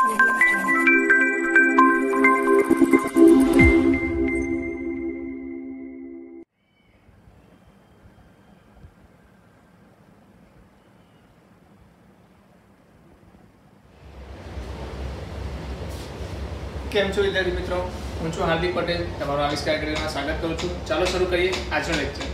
કેમ છો વિદ્યાર્થી મિત્રો, હું છું હાર્દિક પટેલ, તમારો આવિષ્કાર એકેડમીમાં સ્વાગત કરું છું। ચાલો શરૂ કરીએ આજનો લેક્ચર।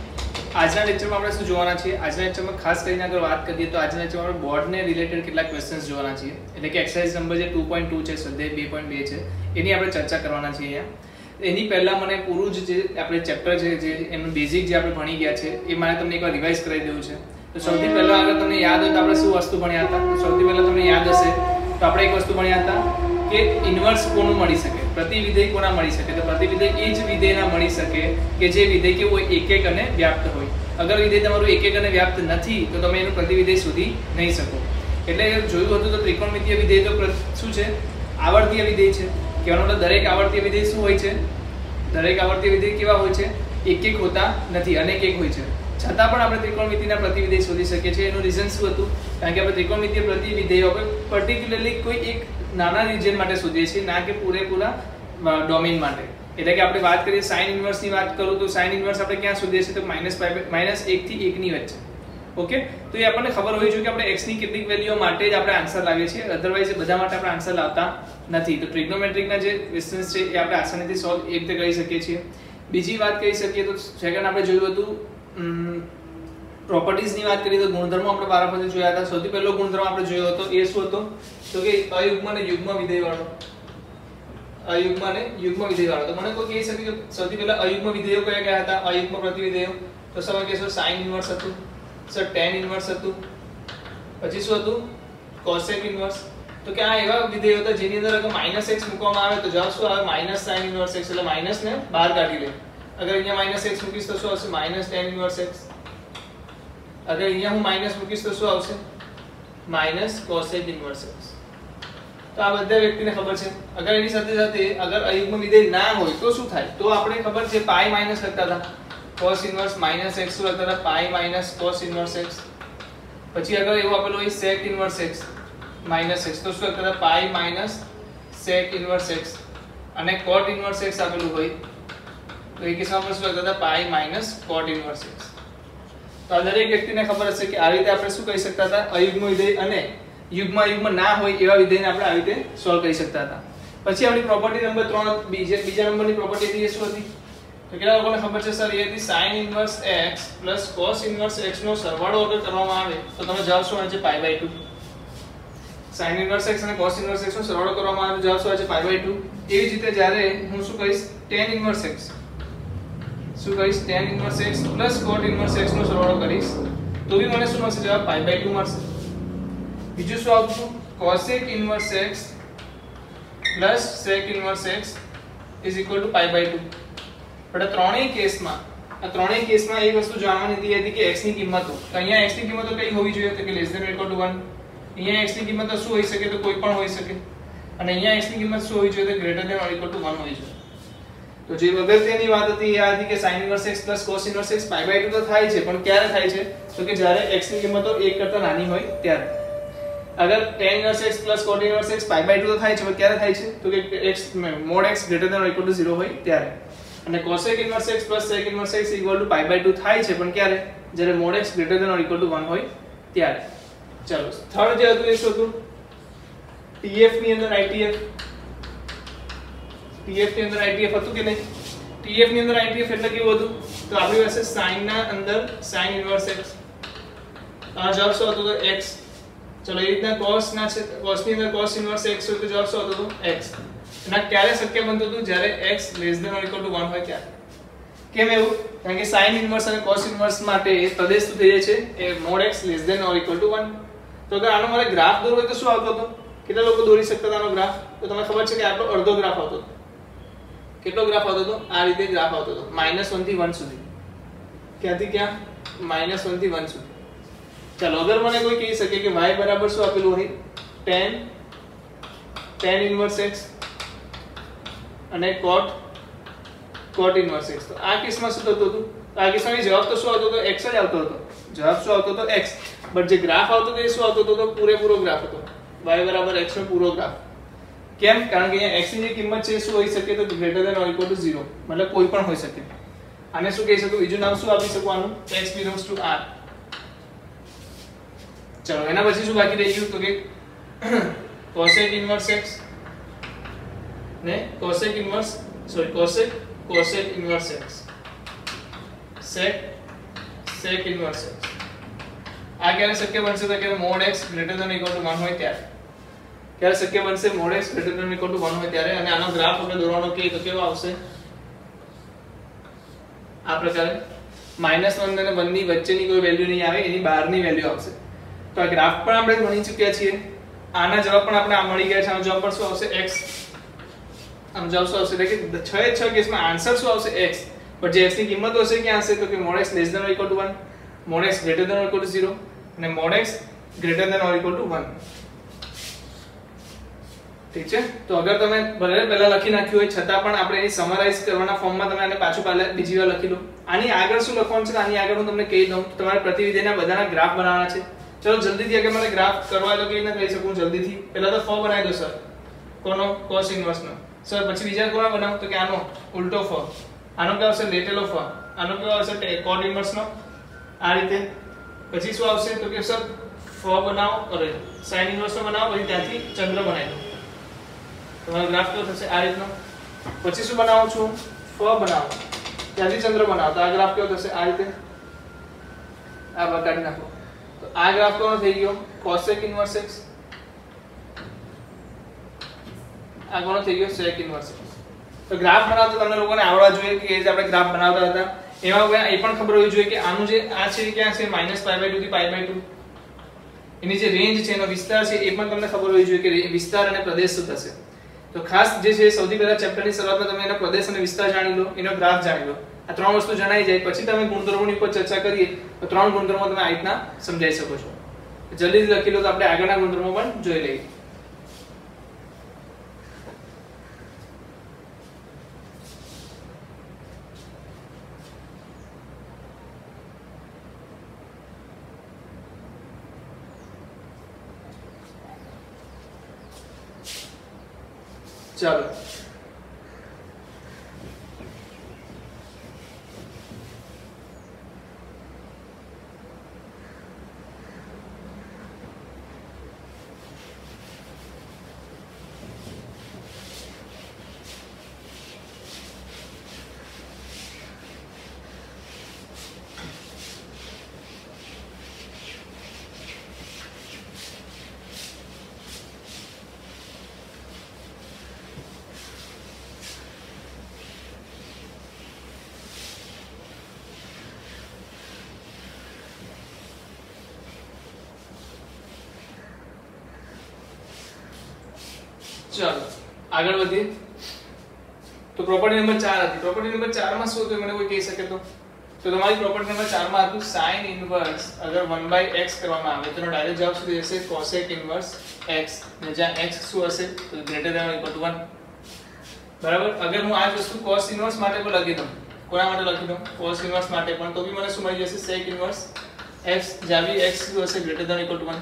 આજના લેક્ચરમાં આપણે શું જોવાના છીએ? આજના લેક્ચરમાં ખાસ કરીને અગર વાત કરીએ તો આજના લેક્ચરમાં આપણે બોર્ડને રિલેટેડ કેટલાક ક્વેશ્ચન્સ જોવાના છીએ, એટલે કે એક્સરસાઇઝ નંબર જે 2.2 છે, સ્વાધ્યાય 2.2 છે, એની આપણે ચર્ચા કરવાના છીએ અહીંયા। એની પહેલાં મને પૂરું જે આપણે ચેપ્ટર છે, જે એનું બેઝિક જે આપણે ભણી ગયા છે, એ મારે તમને એકવાર રિવાઇઝ કરાવી દેવું છે। તો સૌથી પહેલાં અગર તમને યાદ હોય તો આપણે શું વસ્તુ ભણ્યા હતા? તો સૌથી પહેલાં તમને યાદ હશે તો આપણે એક વસ્તુ ભણ્યા હતા કે ઇન્વર્સ કોનું મળી શકે, પ્રતિવિધેય કોના મળી શકે? તો પ્રતિવિધેય એ જ વિધેયના મળી શકે કે જે વિધેય કેવું હોય, એક એક અને વ્યાપ્ત હોય। અગર વિધેય તમારું એક એક અને વ્યાપ્ત નથી તો તમે એનું પ્રતિવિધેય શોધી નહીં શકો। એટલે જોયું હતું તો ત્રિકોણમિતીય વિધેય તો શું છે? આવર્તીય વિધેય છે। કહેવાનો મતલબ દરેક આવર્તીય વિધેય શું હોય છે? દરેક આવર્તીય વિધેય કેવા હોય છે? એક એક હોતા નથી, અનેક એક હોય છે। છતાં પણ આપણે ત્રિકોણમિતિના પ્રતિવિધેય શોધી શકીએ છીએ। એનું રીઝન શું હતું? કારણ કે આપણે ત્રિકોણમિતીય પ્રતિવિધેયો આપણે પર્ટિક્યુલરલી કોઈ એક નાના રિજિયન માટે શોધીએ છીએ, ના કે પૂરેપૂરા ડોમેન માટે। એટલે કે આપણે વાત કરીએ સાઇન ઇન્વર્સની વાત કરું તો સાઇન ઇન્વર્સ આપણે ક્યાં શોધીએ છીએ? તો -1 થી 1 ની વચ્ચે। ઓકે, તો એ આપણને ખબર હોવી જોઈએ કે આપણે x ની કેટલીક વેલ્યુઓ માટે જ આપણે આન્સર લાવીએ છીએ, અધરવાઇઝ બધા માટે આપણે આન્સર લાવતા નથી। તો ટ્રિગ્નોમેટ્રિકના જે ક્વેશ્ચન્સ છે એ આપણે આસાનીથી સોલ્વ એ રીતે કરી શકીએ છીએ। બીજી વાત કહી શકીએ તો સેકન્ડ આપણે જોયું હતું પ્રોપર્ટીઝની વાત કરીએ તો ગુણધર્મો આપણે વારાફરતી જોયા હતા। સૌથી પહેલો ગુણધર્મ આપણે જોયો હતો એ શું હતો? તો કે અયુગ્મ અને યુગ્મ વિધેય વાળો, અયુગ્મ અને યુગ્મ વિધેય વાળો। તો મને કોઈ કહી શકે કે સૌથી પહેલા અયુગ્મ વિધેયો કયા કયા હતા? અયુગ્મ પ્રતિવિધેયો તો તમે કહેશો સાઇન ઇન્વર્સ હતું, સર ટેન ઇન્વર્સ હતું, પછી શું હતું? Cosec inverse. તો કે આ એવા વિધેયો હતા જેની અંદર અગર -x મૂકવામાં આવે તો જવાબ શું આવે? -sin ઇન્વર્સ x, એટલે માઈનસ ને બહાર કાઢી લે। અગર અહીંયા -x મૂકીશ તો શું આવશે? -tan inverse x। અગર અહીંયા હું માઈનસ મૂકીશ તો શું આવશે? -cosec inverse x। તો આ બધા વ્યક્તિને ખબર છે। અગર એની સાથે સાથે અગર અયુગ્મ વિધેય ના હોય તો શું થાય? તો આપણે ખબર છે પાઈ માઈનસ લખતા હતા, cos ઇન્વર્સ -x લખતા હતા, પાઈ માઈનસ cos ઇન્વર્સ x। પછી અગર એવું આપેલું હોય sec ઇન્વર્સ x -x તો શું લખતા હતા? પાઈ માઈનસ sec ઇન્વર્સ x। અને cot ઇન્વર્સ x આપેલું હોય તો એ કિસ્સામાં શું લખતા હતા? પાઈ માઈનસ cot ઇન્વર્સ x। તો આ દરેક વ્યક્તિને ખબર હશે કે આ રીતે આપણે શું કહી શકતા હતા? અયુગ્મ વિધેય અને યુગ્મ ના હોય એવા વિધેયને આપણે આવી રીતે સોલ્વ કરી શકતા હતા। પછી આપણી પ્રોપર્ટી નંબર 3 બીજા નંબરની પ્રોપર્ટી હતી એ શું હતી? તો કેટલા લોકોને ખબર છે સર? એ હતી sin inverse x plus cos inverse x નો સરવાળો અગર કરવામાં આવે તો તમે જવાબ શું આવે છે? π/2। sin ઇન્વર્સ x અને cos ઇન્વર્સ x નો સરવાળો કરવામાં આવે તો જવાબ શું આવે છે? π/2। એવી જ રીતે જ્યારે હું શું કહીશ? tan ઇન્વર્સ x શું કહીશ? tan inverse x plus cot inverse x નો સરવાળો કરીશ તો બી મને શું મળશે? જવાબ π/2 મળશે। બીજું શું આવતું? cosec inverse x plus sec inverse x is equal two π/2। પણ આ ત્રણેય કેસમાં એક વસ્તુ જાણવાની હતી કે x ની કિંમતો, તો અહીંયા x ની કિંમતો કઈ હોવી જોઈએ? તો કે લેસ ધેન ઇક્વલ ટુ 1। અહીંયા x ની કિંમત શું હોઈ શકે? તો કોઈ પણ હોઈ શકે। અને અહીંયા x ની કિંમત શું હોવી જોઈએ? તો greater than or equal to 1 હોવી જોઈએ। તો જે અગત્યની વાત હતી એ આ હતી કે sin inverse x plus cos inverse x π/2 તો થાય છે, પણ ક્યારે થાય છે? તો કે જ્યારે x ની કિંમતો 1 કરતા નાની હોય ત્યારે। અગર tan inverse x plus cot inverse x π/2 તો થાય છે, પણ ક્યારે થાય છે? તો કે x mod x greater than or equal to 0 હોય ત્યારે। અને cosec inverse x plus sec inverse x ઇક્વલ ટુ π/2 થાય છે, પણ ક્યારે? જ્યારે mod x greater than or equal to 1 હોય ત્યારે। ચલો થર્ડ જે હતું એ શું હતું? tf ની અંદર itf, tf ની અંદર itf હતું કે નહીં? tf ની અંદર itf એટલે કેવું હતું? તો આપણી પાસે sin ના અંદર sin ઇન્વર્સ x, આ જવાબ શું હતો? તો x। ચલો એ રીતના cos ના છે, cos ની અંદર cos ઇન્વર્સ x હોય તો જવાબ શું હતો? તો x। અને ક્યારે શક્ય બનતું હતું? જ્યારે x less than or equal to 1 હોય ત્યારે। કેમ એવું? કારણ કે sin ઇન્વર્સ અને cos ઇન્વર્સ માટે તદેશ શું થઈ જાય છે? એ mod x less than or equal to 1। તો અગર આનો મારે ગ્રાફ દોરવો હોય તો શું આવતો હતો? કેટલા લોકો દોરી શકતા હતા આનો ગ્રાફ? તો તમને ખબર છે કે આટલો અડધો ગ્રાફ આવતો હતો। કેટલો ગ્રાફ આવતો હતો? આ રીતે ગ્રાફ આવતો હતો -1 થી 1 સુધી। ક્યાંથી ક્યાં? -1 થી 1 સુધી। ચાલો અગર મને કોઈ કહી શકે કે y બરાબર શું આપેલું હોય? tan ઇન્વર્સ x અને cot ઇન્વર્સ x, તો આ કેસમાં શું થતું હતું? આ કેસમાં જવાબ તો શું આવતો હતો? x જ આવતો હતો। જવાબ શું આવતો હતો? x। બટ જે ગ્રાફ આવતો હતો એ શું આવતો હતો? તો પૂરેપૂરો ગ્રાફ હતો, y બરાબર x નો પૂરો ગ્રાફ। કેમ? કારણ કે અહીંયા x ની જે કિંમત છે શું હોઈ શકે? તો greater than or equal to 0, મતલબ કોઈ પણ હોઈ શકે. આને શું કહી શકું? બીજું નામ શું આપી શકું આનું? x belongs to r. ચલો એના પછી શું બાકી રહી ગયું? તો કે cosec inverse x ને cosec inverse x, sec inverse x. આ ક્યારે શક્ય બનશે? તો કે mod x greater than or equal to 1 હોય ત્યારે. ક્યારે શક્ય બનશે? mod x greater than or equal to 1 હોય ત્યારે. અને આનો ગ્રાફ આપણે દોરવાનો કે તો કેવો આવશે? આ પ્રકારે -1 અને 1 ની વચ્ચેની કોઈ વેલ્યુ નહીં આવે, એની બહારની વેલ્યુ આવશે. તો આ ગ્રાફ પણ આપણે ભણી ચૂક્યા છીએ. આના જવાબ પણ આપણે આ મળી ગયા છે. આનો જવાબ પણ શું આવશે? x. આનો જવાબ શું આવશે? એટલે કે 6 એ 6 કેસમાં આન્સર શું આવશે? x. પણ જે x ની કિંમત હશે ક્યાં હશે? તો કે mod x less than or equal to 1, mod x greater than or equal to 0 અને mod x greater than or equal to 1. ઠીક છે? તો અગર તમે ભલે પહેલા લખી નાખ્યું હોય છતાં પણ આપણે એની સમરાઇઝ કરવાના ફોર્મમાં તમે આને પાછું બીજી વાર લખી લો. આની આગળ શું લખવાનું છે? આની આગળ હું તમને કહી દઉં. તમારે પ્રતિવિધિના બધાના ગ્રાફ બનાવવાના છે. ચલો જલ્દીથી અગર મને ગ્રાફ કરવા તો કેવી રીતે કરી શકું જલ્દીથી? પહેલા તો ફ બનાવી દો સર. કોનો? cos ઇન્વર્સ નો. સર પછી બીજા કોનો બનાવો? તો કે આનો ઉલટો ફ. આનો કેવો આવશે? લેટેલો ફ. આનો કેવો આવશે? cot ઇન્વર્સ નો. આ રીતે. પછી શું આવશે? તો કે સર ફ બનાવો, અરે sin ઇન્વર્સ નો બનાવો, પછી ત્યાંથી ચંદ્ર બનાવી દો. તમારો ગ્રાફ કેવો થશે? આ રીતનો. પછી શું બનાવું છું? ફ બનાવો, ત્યાંથી ચંદ્ર બનાવો. તો આ ગ્રાફ કેવો થશે? આ રીતે. આ કાઢી નાખો. તો આ ગ્રાફ કોનો થઈ ગયો? cosec inverse x. આ કોનો થઈ ગયો? sec inverse x. તો ગ્રાફ બનાવતા તમને લોકોને આવડવા જોઈએ કે એ રીતે આપણે ગ્રાફ બનાવતા હતા. એમાં એ પણ ખબર હોવી જોઈએ કે આનું જે આ છે ક્યાં છે? -π/2 થી π/2. એની જે રેન્જ છે, એનો વિસ્તાર છે, એ પણ તમને ખબર હોવી જોઈએ કે વિસ્તાર અને પ્રદેશ શું થશે. તો ખાસ જે છે સૌથી પહેલા ચેપ્ટરની શરૂઆતમાં તમે એનો પ્રદેશ અને વિસ્તાર જાણી લો, એનો ગ્રાફ જાણી લો. આ ત્રણ વસ્તુ જણાઈ જાય પછી તમે ગુણધર્મોની ઉપર ચર્ચા કરીએ તો ત્રણ ગુણધર્મો તમે આ રીતના સમજાઈ શકો છો. જલ્દીથી લખી લો તો આપણે આગળના ગુણધર્મો પણ જોઈ લઈએ. ચાલો ચાલો આગળ વધીએ. તો પ્રોપર્ટી નંબર 4 હતી. પ્રોપર્ટી નંબર 4 માં શું હતું મને કોઈ કહી શકે? તો તમારી પ્રોપર્ટી નંબર 4 માં હતું sin ઇન્વર્સ અગર 1/x કરવામાં આવે તો એનો ડાયરેક્ટ જવાબ શું થશે? cosec inverse x. ને જ્યાં x શું હશે? તો greater than or equal to 1. બરાબર. અગર હું આ જ વસ્તુ cos ઇન્વર્સ માટે પણ લખી દઉં, કોના માટે લખી દઉં? cos ઇન્વર્સ માટે પણ, તો બી મને શું મળી જશે? sec inverse x. જ્યાં બી x શું હશે? Greater than or equal to 1.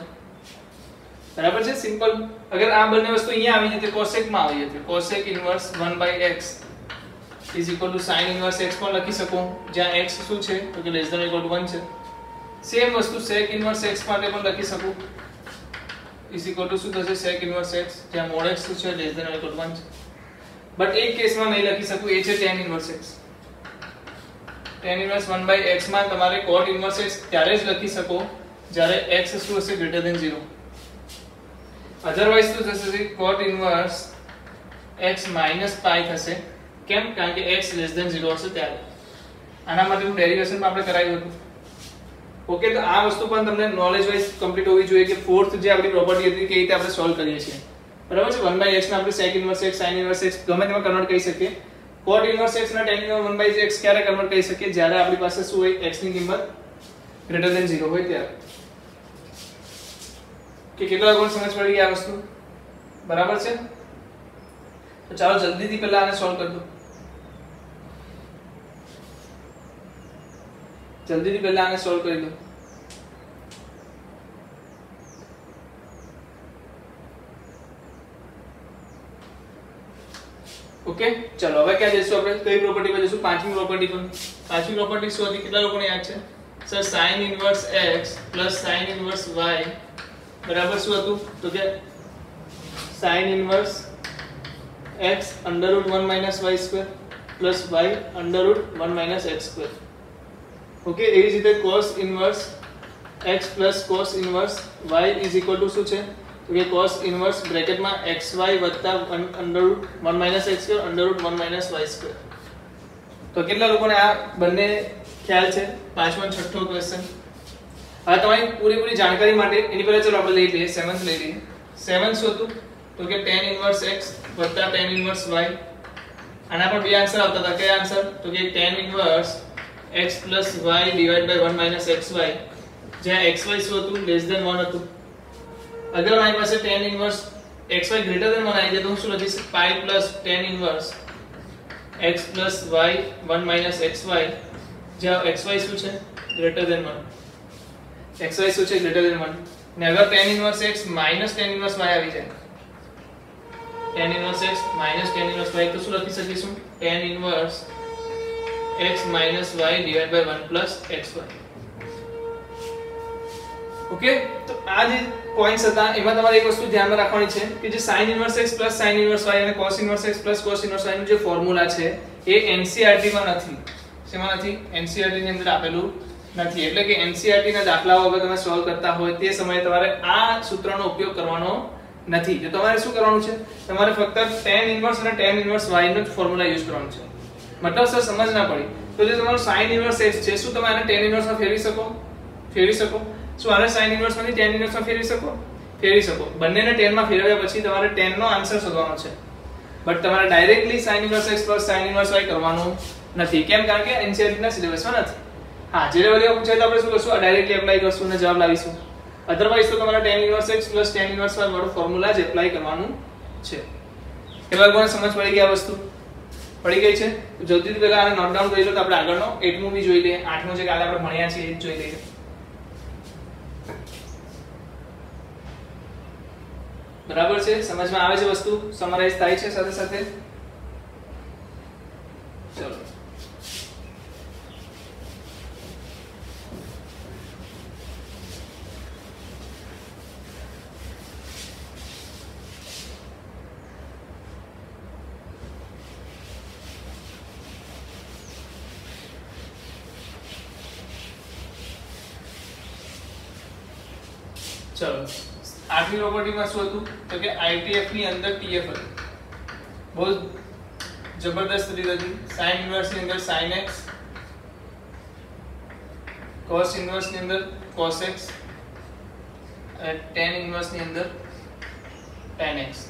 બરાબર છે? સિમ્પલ. અગર આ બંને વસ્તુ અહીંયા આવી જતી, cosec માં આવી જતી, cosec inverse 1/x is equal to sin inverse x પણ લખી શકું જ્યાં x શું છે? તો કે less than or equal to 1 છે. સેમ વસ્તુ sec inverse x માટે પણ લખી શકું is equal to શું થશે? sec inverse x જ્યાં mod x શું છે? less than or equal to 1 છે. બટ એક કેસમાં નહીં લખી શકું, એ છે tan inverse x. tan inverse 1/x માં તમારે cot inverse x ત્યારે જ લખી શકો જ્યારે x શું હશે? greater than 0. અધરવાઇઝ શું થશે? cot inverse x minus pi થશે. કેમ? કારણ કે x less than 0 હશે ત્યારે. આના માટેનું ડેરિવેશન આપણે કરાવ્યું હતું. ઓકે, તો આ વસ્તુ પણ તમને નોલેજ વાઇઝ કમ્પ્લીટ હોવી જોઈએ કે ફોર્થ જે આપણી પ્રોપર્ટી હતી કે રીતે આપણે સોલ્વ કરીએ છીએ. બરાબર છે? 1/x ને આપણે sec inverse x, sin inverse x ગમે તેમાં કન્વર્ટ કરી શકીએ. cot inverse x ના tan inverse 1/x ક્યારે કન્વર્ટ કરી શકીએ? જ્યારે આપણી પાસે શું હોય? x ની કિંમત greater than 0 હોય ત્યારે. કે કેટલા લોકોને સમજ પડી ગઈ આ વસ્તુ? બરાબર છે? તો ચાલો જલ્દીથી પહેલા આને સોલ્વ કરી દો. જલ્દીથી પહેલા આને સોલ્વ કરી દો. ઓકે ચલો હવે ક્યાં જઈશું આપણે કઈ પ્રોપર્ટી પર જઈશું પાંચમી પ્રોપર્ટી પર પાંચમી પ્રોપર્ટી શું હતી કેટલા લોકોને યાદ છે sir sin inverse x sin inverse y બરાબર શું હતું તો કે sin inverse x √1 - y² + y √1 - x². Okay એવી જ રીતે cos inverse x + cos inverse y = શું છે તો કે cos inverse બ્રેકેટમાં xy + √1 - x² √1 - y². તો કેટલા લોકોને આ બંને ખ્યાલ છે પાંચમો અને છઠ્ઠો ક્વેશ્ચન હવે તમારી પૂરેપૂરી જાણકારી માટે એની પહેલા ચલો આપણે લઈ લઈએ 7th લઈ લઈએ 7 શું હતું તો કે tan inverse x + tan inverse y આના પર બે આન્સર આવતા હતા કયા આન્સર તો કે tan inverse x + y / 1 - xy જ્યાં xy શું હતું <1 હતું अगर हमारे पास tan इनवर्स xy > 1 आई जाए तो हम શું લખીશું pi + tan inverse x + y 1 - xy જ્યાં xy શું છે <1 xy શું છે <1 ને અગર tan inverse x - tan inverse y આવી જાય tan inverse x - tan inverse y તો શું લખી શકીશું tan inverse x - y / 1 + xy okay તો આ જે પોઈન્ટ્સ હતા એમાં તમારે એક વસ્તુ ધ્યાનમાં રાખવાની છે કે જે sin inverse x + sin inverse y અને cos inverse x + cos inverse y નો જે ફોર્મ્યુલા છે એ NCERT માં નથી શેમાં નથી NCERT ની અંદર આપેલું નથી એટલે કે NCERT ના દાખલાઓ અગર તમે સોલ્વ કરતા હોય તે સમયે તમારે આ સૂત્રનો ઉપયોગ કરવાનો નથી તો તમારે શું કરવાનું છે તમારે ફક્ત tan ઇન્વર્સ અને tan ઇન્વર્સ y નો જ ફોર્મ્યુલા યુઝ કરવાનો છે મતલબ સર સમજ ના પડી તો જે તમારું sin ઇન્વર્સ x છે શું તમે આને tan ઇન્વર્સ માં ફેરવી શકો શું આને sin ઇન્વર્સ માંથી tan ઇન્વર્સ માં ફેરવી શકો બંનેને tan માં ફેરવ્યા પછી તમારે tan નો આન્સર શોધવાનો છે બટ તમારે directly sin inverse x + sin inverse y કરવાનું નથી કેમ કારણ કે NCERT ના સિલેબસમાં નથી હા જે લેવલે પૂછાય તો આપણે શું કરશું આ ડાયરેક્ટલી એપ્લાય કરશું અને જવાબ લાવીશું અધરવાઇઝ તો તમારે tan inverse x + tan inverse y વાળો ફોર્મ્યુલા જ એપ્લાય કરવાનું છે એવા કોને સમજ પડી ગઈ આ વસ્તુ પડી ગઈ છે જલ્દીથી પહેલા આને નોટ ડાઉન કરી લો તો આપણે આગળનો 8મું બી જોઈ લઈએ 8મું જે કાલે આપણે ભણ્યા છે એ જ જોઈ લઈએ બરાબર છે સમજમાં આવે છે વસ્તુ સમરાઇઝ થાય છે સાથે સાથે ચલો ચલો આઠમી પ્રોપર્ટીમાં શું હતું તો કે ITF ની અંદર TF હતું બહુ જબરદસ્ત રીત હતી sin ઇન્વર્સ ની અંદર sin x cos ઇન્વર્સ ની અંદર cos x અને tan ઇન્વર્સ ની અંદર tan x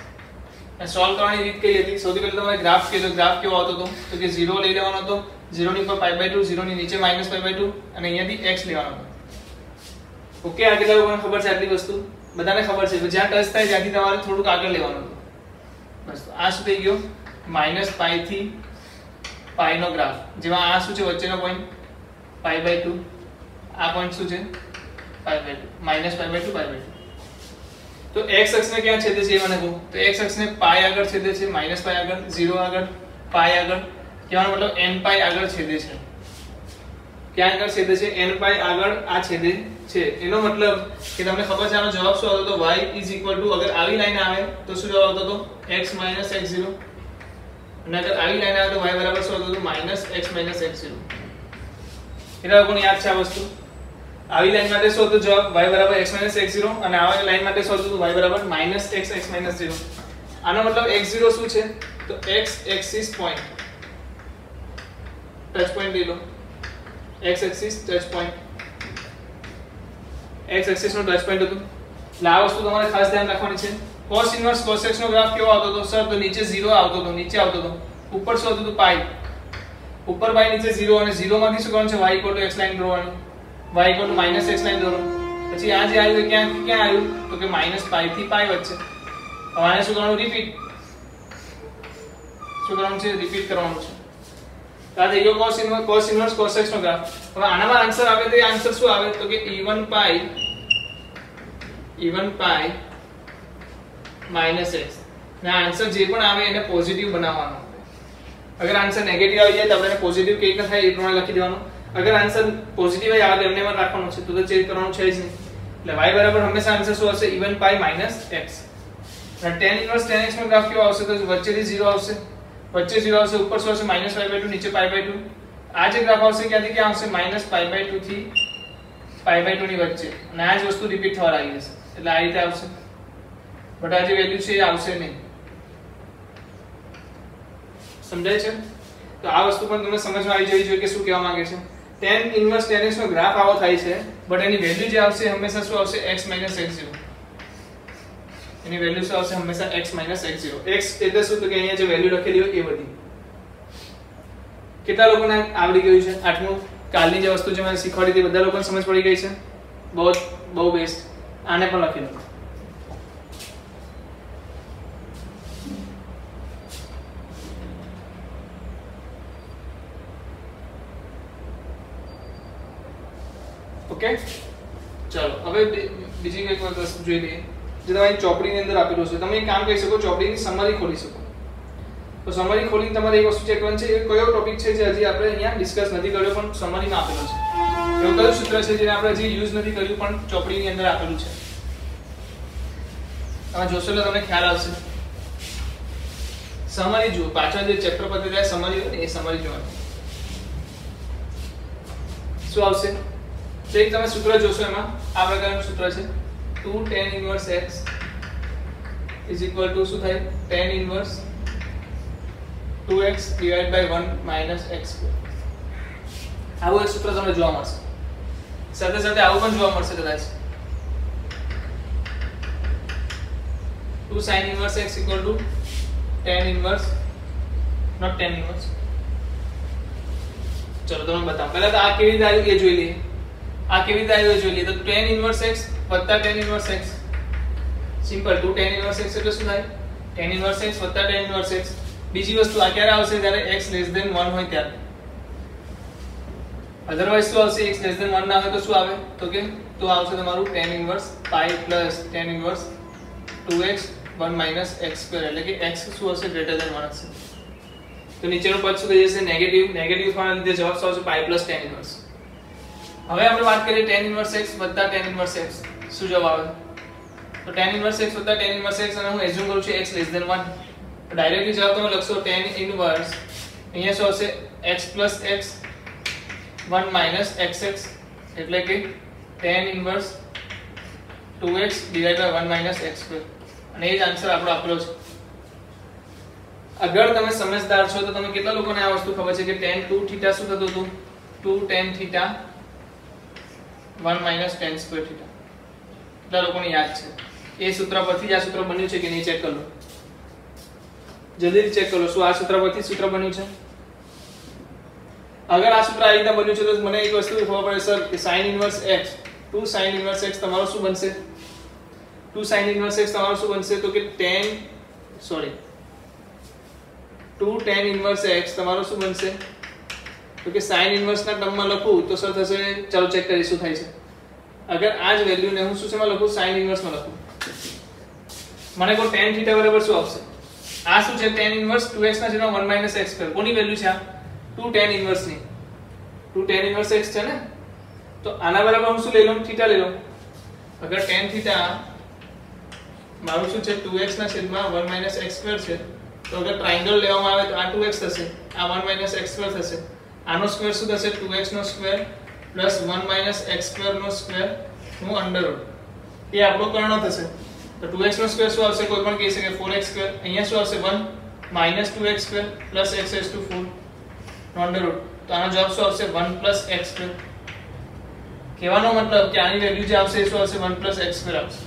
અને સોલ્વ કરવાની રીત કઈ હતી સૌથી પહેલા તમારે ગ્રાફ કેવો આવતો હતો તો કે 0 લઈ લેવાનો હતો 0 ની ઉપર π/2 0 ની નીચે -π/2 અને અહીંયાથી x લેવાનો હતો ઓકે આ કેટલા લોકોને ખબર છે આટલી વસ્તુ બધાને ખબર છે જ્યાં ટચ થાય ત્યાંથી તમારે થોડુંક આગળ લેવાનું હતું બસ આ શું થઈ ગયો -π થી π નો ગ્રાફ જેમાં આ શું છે વચ્ચેનો પોઈન્ટ π/2 આ પોઈન્ટ શું છે π/2 -π/2 π/2 તો x અક્ષને ક્યાં છેદે છે એ મને કહો તો x અક્ષને π આગળ છેદે છે -π આગળ 0 આગળ π આગળ કહેવાનો મતલબ n π આગળ છેદે છે ક્યાં આગળ છેદે છે n π આગળ આ છેદે છે એનો મતલબ કે તમને ખબર છે આનો જવાબ શું આવતો તો y = અગર આવી લાઈન આવે તો શું જવાબ આવતો તો x - x0 અને અગર આવી લાઈન આવે તો y બરાબર શું આવતું તો -x - x0 એટલા લોકોને યાદ છે આ વસ્તુ આવી લાઈન માટે શું હતું જવાબ y બરાબર x - x0 અને આવા લાઈન માટે શું હતું y બરાબર -x x - 0 આનો મતલબ x0 શું છે તો x axis point touch point લઈ લો x axis touch point x axis નો ટચ પોઈન્ટ હતું એટલે આ વસ્તુ તમારે ખાસ ધ્યાન રાખવાની છે cos ઇન્વર્સ cos x નો ગ્રાફ કેવો આવતો હતો સર તો નીચે 0 આવતો હતો નીચે આવતો હતો ઉપર શું હતું તો π ઉપર π નીચે 0 અને 0 માંથી શું કરવાનું છે y = x લાઈન દોરવાની y = -x લાઈન દોરો પછી આ જે આવ્યું ક્યાં આવ્યું તો કે -π થી π વચ્ચે હવે આને શું કરવાનું રિપીટ કરવાનું છે આ થઈ ગયો cos ઇન્વર્સ cos x નો ગ્રાફ હવે આનામાં આન્સર આવે તો એ આન્સર શું આવે તો કે even π - x ના આન્સર જે પણ આવે એને પોઝિટિવ બનાવવાનો अगर आंसर नेगेटिव આવી જાય તો આપણે પોઝિટિવ કે રીતના થાય એ પ્રમાણે લખી દેવાનું अगर आंसर पॉजिटिव है આવે એમને માં રાખવાનું છે તો ચેન્જ કરવાનું છે જ નહીં એટલે y બરાબર હંમેશા આન્સર શું આવશે even pi minus x અને tan ઇન્વર્સ tan x નો ગ્રાફ કેવો આવશે તો વચ્ચેથી 0 આવશે વચ્ચે 0 આવશે ઉપર શું આવશે -pi/2 નીચે pi/2 આ જે ગ્રાફ આવશે ક્યાંથી ક્યાં આવશે -pi/2 થી pi/2 ની વચ્ચે અને આ જ વસ્તુ રિપીટ થવા લાગી જશે એટલે આ રીતે આવશે બટ આ જે વેલ્યુ છે એ આવશે નહીં સમજાય છે તો આ વસ્તુ પણ તમને સમજમાં આવી જવી જોઈએ કે શું કહેવા માંગે છે tan ઇન્વર્સ tan x નો ગ્રાફ આવો થાય છે બટ એની વેલ્યુ જે આવશે હંમેશા શું આવશે x - x0 એની વેલ્યુ શું આવશે હંમેશા x - x0 x એટલે શું તો કે અહીંયા જે વેલ્યુ લખેલી હોય એ બધી કેટલા લોકોને આવડી ગયું છે આઠમું કાલની જે વસ્તુ જે મેં શીખવાડી હતી બધા લોકોને સમજ પડી ગઈ છે બહુ બેસ્ટ આને પણ લખી લો ओके चलो હવે બીજી એક વસ્તુ જોઈ લઈએ જે તમારી ચોપડીની અંદર આપેલું છે તમે એક કામ કરી શકો ચોપડીની સમરી ખોલી શકો તો સમરી ખોલીને તમારે એક વસ્તુ ચેક કરવાની છે એ કયો ટોપિક છે જે હજી આપણે અહીંયા ડિસ્કસ નથી કર્યો પણ સમરીમાં આપેલો છે એવું કયું સૂત્ર છે જેને આપણે હજી યુઝ નથી કર્યું પણ ચોપડીની અંદર આપેલું છે તમે જોશો એટલે તમને ખ્યાલ આવશે સમરી જુઓ પાછળ જે ચેપ્ટર પતે જાય સમરી હોય ને એ સમરી જોવાની શું આવશે તો એક તમે સૂત્ર જોશો એમાં આ પ્રકારનું સૂત્ર છે 2 tan inverse x is equal to શું થાય tan inverse 2x divided by 1 minus x square આવું એક સૂત્ર તમને જોવા મળશે સાથે સાથે આવું પણ જોવા મળશે કદાચ 2 sin inverse x equal to tan inverse not tan inverse ચલો તમને બતાવું પહેલા તો આ કેવી રીતે આવ્યું એ જોઈ લઈએ આ કેવી રીતે આવ્યું જોઈ લઈએ તો tan inverse x વત્તા tan inverse x simple 2 tan inverse x એટલે શું થાય tan inverse x વત્તા tan inverse x બીજી વસ્તુ આ ક્યારે આવશે જ્યારે x less than 1 હોય ત્યારે અધરવાઇઝ શું આવશે x less than 1 ના હોય તો શું આવે તો કે તો આવશે તમારું tan inverse pi plus tan inverse 2x 1 minus x square એટલે કે x શું હશે greater than 1 હશે તો નીચેનું પદ શું થઈ જશે નેગેટિવ થવાના લીધે જવાબ શું આવશે pi plus tan inverse હવે આપણે વાત કરીએ tan inverse x વત્તા tan inverse x શું જવાબ આવે તો tan inverse x વત્તા tan inverse x અને હું એઝ્યુમ કરું છું x less than 1 તો ડાયરેક્ટલી જવાબ તમે લખશો tan inverse અહીંયા શું આવશે x plus x 1 minus xx એટલે કે tan inverse 2x divided by 1 minus x square અને એ જ આન્સર આપણો આપેલો છે અગર તમે સમજદાર છો તો તમે કેટલા લોકોને આ વસ્તુ ખબર છે કે tan 2 થીટા શું થતું હતું 2 tan theta 1 minus tan square theta કેટલા લોકોને યાદ છે એ સૂત્ર પરથી જ આ સૂત્ર બન્યું છે કે નહીં ચેક કરો જલ્દી ચેક કરો શું આ સૂત્ર પરથી સૂત્ર બન્યું છે અગર આ સૂત્ર આ રીતે બન્યું છે તો મને એક વસ્તુ ખબર પડે સર કે sin inverse x 2 sin inverse x તમારો શું બનશે 2 sin inverse x તમારો શું બનશે તો કે 2 tan inverse x તમારો શું બનશે તો કે sin inverse ના ટર્મમાં લખું તો સર થશે ચાલો ચેક કરીએ શું થાય છે અગર આ જ વેલ્યુ ને હું શું છે માં લખું sin inverse માં લખું મને કો tan θ બરાબર શું આવશે આ શું છે tan inverse 2x ના છેદમાં 1 minus x સ્ક્વેર કોની વેલ્યુ છે આ 2 tan inverse ની 2 tan inverse x છે ને તો આના બરાબર હું શું લઈ લઉં θ લઈ લઉં અગર tan θ મારું શું છે 2x ના છેદમાં 1 minus x સ્ક્વેર છે તો અગર ટ્રાયેંગલ લેવામાં આવે તો આ 2x થશે આ 1 minus x સ્ક્વેર થશે આનો સ્ક્વેર શું થશે 2x નો square plus 1 minus x square નો સ્ક્વેર નું અંડર રૂટ એ આપણો કર્ણ થશે તો 2x નો સ્ક્વેર શું આવશે કોઈ પણ કહી શકે 4x સ્ક્વેર અહીંયા શું આવશે 1 minus 2x square plus x raised to 4 નો અંડર રૂટ તો આનો જવાબ શું આવશે 1 plus x સ્ક્વેર કહેવાનો મતલબ કે આની વેલ્યુ જે આવશે એ શું આવશે 1 plus x સ્ક્વેર આવશે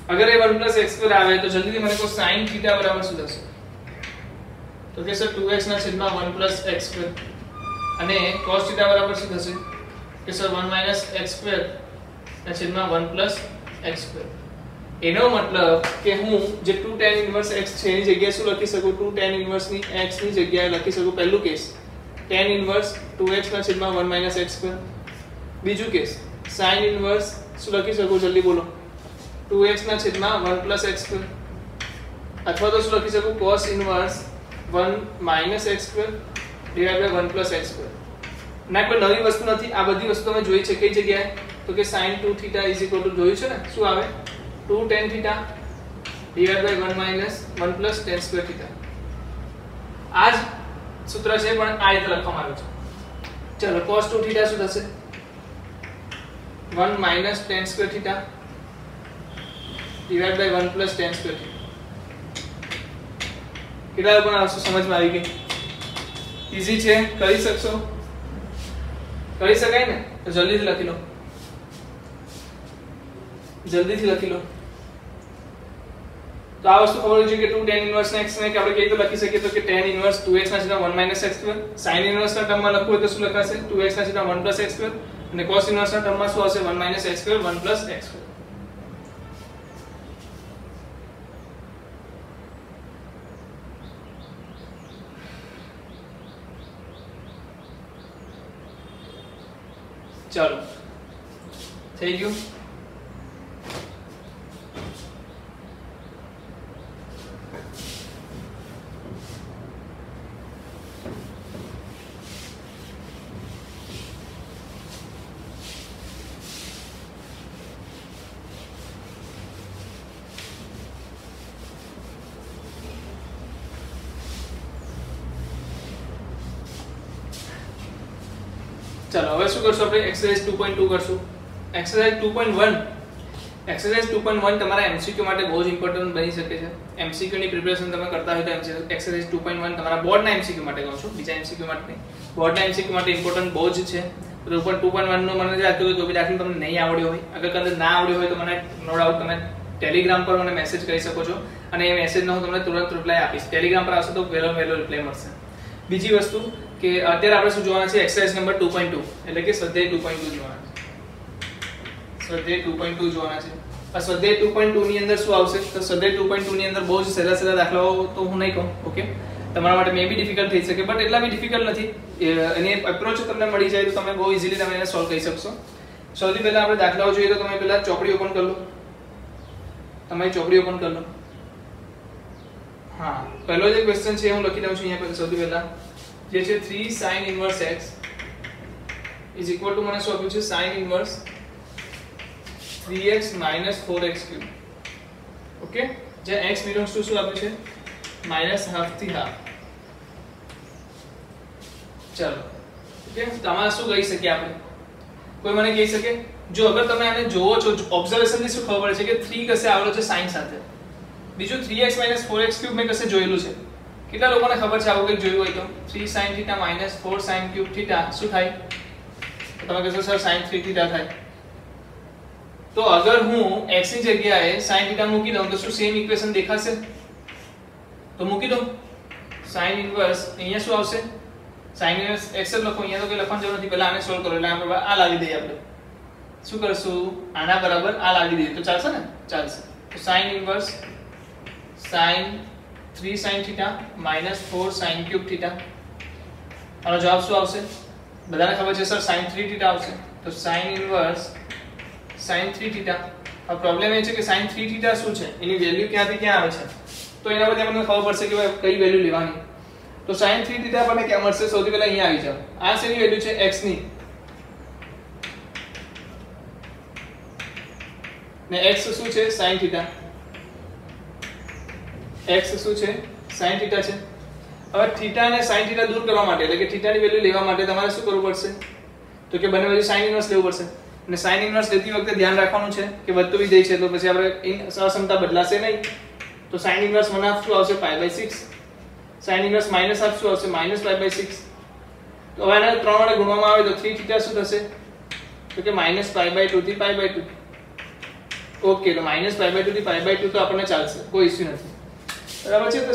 અગર એ 1 plus x સ્ક્વેર આવે તો જલ્દીથી મને કો sin θ બરાબર શું થશે તો કે સર 2x ના છેદમાં 1 plus x સ્ક્વેર અને cos θ બરાબર શું થશે કે સર 1 minus x સ્ક્વેર ના છેદમાં 1 plus x સ્ક્વેર એનો મતલબ કે હું જે 2 tan inverse x છે એની જગ્યાએ શું લખી શકું 2 tan inverse ની x ની જગ્યાએ લખી શકું પહેલું કેસ tan inverse 2x ના છેદમાં 1 minus x સ્ક્વેર બીજું કેસ sin inverse શું લખી શકું જલ્દી બોલો 2x ના છેદમાં 1 plus x સ્ક્વેર અથવા તો શું લખી શકું cos inverse 1 minus x square divide by 1 plus x square. ના કોઈ નવી વસ્તુ નથી, આ બધી વસ્તુ તમે જોઈ છે કઈ જગ્યાએ, તો કે sin 2 theta is equal to જોયું છે ને, શું આવે 2 tan theta divide by 1 minus 1 plus tan square theta. આ જ સૂત્ર છે પણ આ રીતે લખવામાં આવ્યું છે. ચલો cos 2 થીટા શું થશે 1 minus tan square theta divide by 1 plus tan square theta. કેટલા લોકોને આ વસ્તુ સમજમાં આવી ગઈ? ઈઝી છે, કરી શકશો? કરી શકાય ને? તો જલ્દીથી લખી લો, જલ્દીથી લખી લો. તો આ વસ્તુ ખબર છે કે 2 tan ઇન્વર્સ x ને કે આપણે કેવી રીતે લખી શકીએ, તો કે tan ઇન્વર્સ 2x ના છેદમાં 1 minus x square. sin inverse ના ટર્મમાં લખવું હોય તો શું લખાશે 2x ના છેદમાં 1 પ્લસ x સ્ક્વેર, અને cos ઇન્વર્સ ના ટર્મમાં શું આવશે 1 minus x square 1 plus x square. ચાલો થઈ ગયું. ચાલો હવે શું કરશું આપણે એક્સરસાઇઝ 2.2 કરશું. એક્સરસાઇઝ 2.1 એક્સરસાઇઝ 2.1 તમારા એમસીક્યુ માટે બહુ જ ઇમ્પોર્ટન્ટ બની શકે છે. એમસીક્યુ ની પ્રિપેરેશન તમે કરતા હોય તો એક્સરસાઇઝ 2.1 તમારા બોર્ડના એમસીક્યુ માટે કહું છું, બીજા એમસીક્યુ માટે નહીં. બોર્ડના એમસીક્યુ માટે ઇમ્પોર્ટન્ટ બહુ જ છે. તો 2.1 નો મને લાગતું હોય તો બી દાખલો તમને નહીં આવડ્યો હોય, અગર કદાચ ના આવડ્યો હોય તો મને નો ડાઉટ તમે ટેલિગ્રામ પર મને મેસેજ કરી શકો છો, અને એ મેસેજનો હું તમને તુરંત રિપ્લાય આપીશ. ટેલિગ્રામ પર આવશે તો વહેલો રિપ્લાય મળશે. બીજી વસ્તુ કે અત્યારે આપણે શું જોવાના છે એક્સરસાઇઝ નંબર 2.2 એટલે કે સ્વાધ્યાય 2.2 જોવાના છે. સ્વાધ્યાય 2.2 જોવાના છે. આ સ્વાધ્યાય 2.2 ની અંદર શું આવશે, તો સ્વાધ્યાય 2.2 ની અંદર બહુ જ સહેલા દાખલાઓ તો હું નહીં કહું, ઓકે, તમારા માટે મે બી ડિફિકલ્ટ થઈ શકે, બટ એટલા બી ડિફિકલ્ટ નથી. એની એપ્રોચ તમને મળી જાય તો તમે બહુ ઈઝીલી તમે એને સોલ્વ કરી શકશો. સૌથી પહેલા આપણે દાખલાઓ જોઈએ તો તમે પહેલા ચોપડી ઓપન કરી લો, તમારી ચોપડી ઓપન કરી લો. હા, પહેલો જે ક્વેશ્ચન છે હું લખી દઉં છું અહીંયા સૌથી પહેલા, જે છે 3 sin inverse x is equal to મને શું આપ્યું છે sin inverse 3x minus 4x cube. Okay, જે x belongs to શું આપ્યું છે minus half થી half. ચલો ઓકે, તમારે શું કહી શકીએ આપણે, કોઈ મને કહી શકે, જો અગર તમે આને જોવો છો ઓબ્ઝર્વેશન થી શું ખબર પડે છે કે 3 કસે આવેલો છે sin સાથે, બીજું 3x minus 4x cube મેં કસે જોયેલું છે. કેટલા લોકોને ખબર છે આવું કંઈક જોયું હોય તો 3 sin theta minus 4 sin cube theta શું થાય, તો તમે કહેશો સર sin 3 theta થાય. તો અગર હું x ની જગ્યાએ sin theta મૂકી દઉં તો શું સેમ ઇક્વેશન દેખાશે, તો મૂકી દો sin inverse અહીંયા શું આવશે sin inverse x જ લખો, અહીંયા તો કોઈ લખવાની જરૂર નથી, પહેલા આને સોલ્વ કરો એટલે આપણે આ લાવી દઈએ. આપણે શું કરશું આના બરાબર આ લાવી દઈએ તો ચાલશે ને, ચાલશે. તો sin inverse sin 3 sin theta minus 4 sin cube theta, આનો જવાબ શું આવશે, બધાને ખબર છે સર sin 3 theta આવશે, તો sin inverse sin 3 theta. આ પ્રોબ્લેમ એ છે કે sin 3 theta શું છે, એની વેલ્યુ ક્યાંથી ક્યાં આવે છે, તો એના પરથી આપણને ખબર પડશે કે ભાઈ કઈ વેલ્યુ લેવાની. તો sin 3 theta આપણને ક્યાં મળશે, સૌથી પહેલા અહીંયા આવી જાવ, આ શેની વેલ્યુ છે x ની, ને x શું છે sin theta, x શું છે sin theta છે. હવે theta અને sin theta દૂર કરવા માટે એટલે કે theta ની વેલ્યુ લેવા માટે તમારે શું કરવું પડશે, તો કે બંને બાજુ sin inverse લેવું પડશે. અને sin inverse લેતી વખતે ધ્યાન રાખવાનું છે કે વધતું વિધેય છે તો પછી આપણે સહસમતા બદલાશે નહીં. તો sin inverse 1/2 શું આવશે π/6, sin inverse -1/2 શું આવશે -π/6. તો હવે આને 3 વડે ગુણવામાં આવે તો 3 theta શું થશે, તો કે -π/2 થી π/2. ઓકે, તો -π/2 થી π/2 તો આપણને ચાલશે, કોઈ ઇશ્યુ નથી, બરાબર છે. તો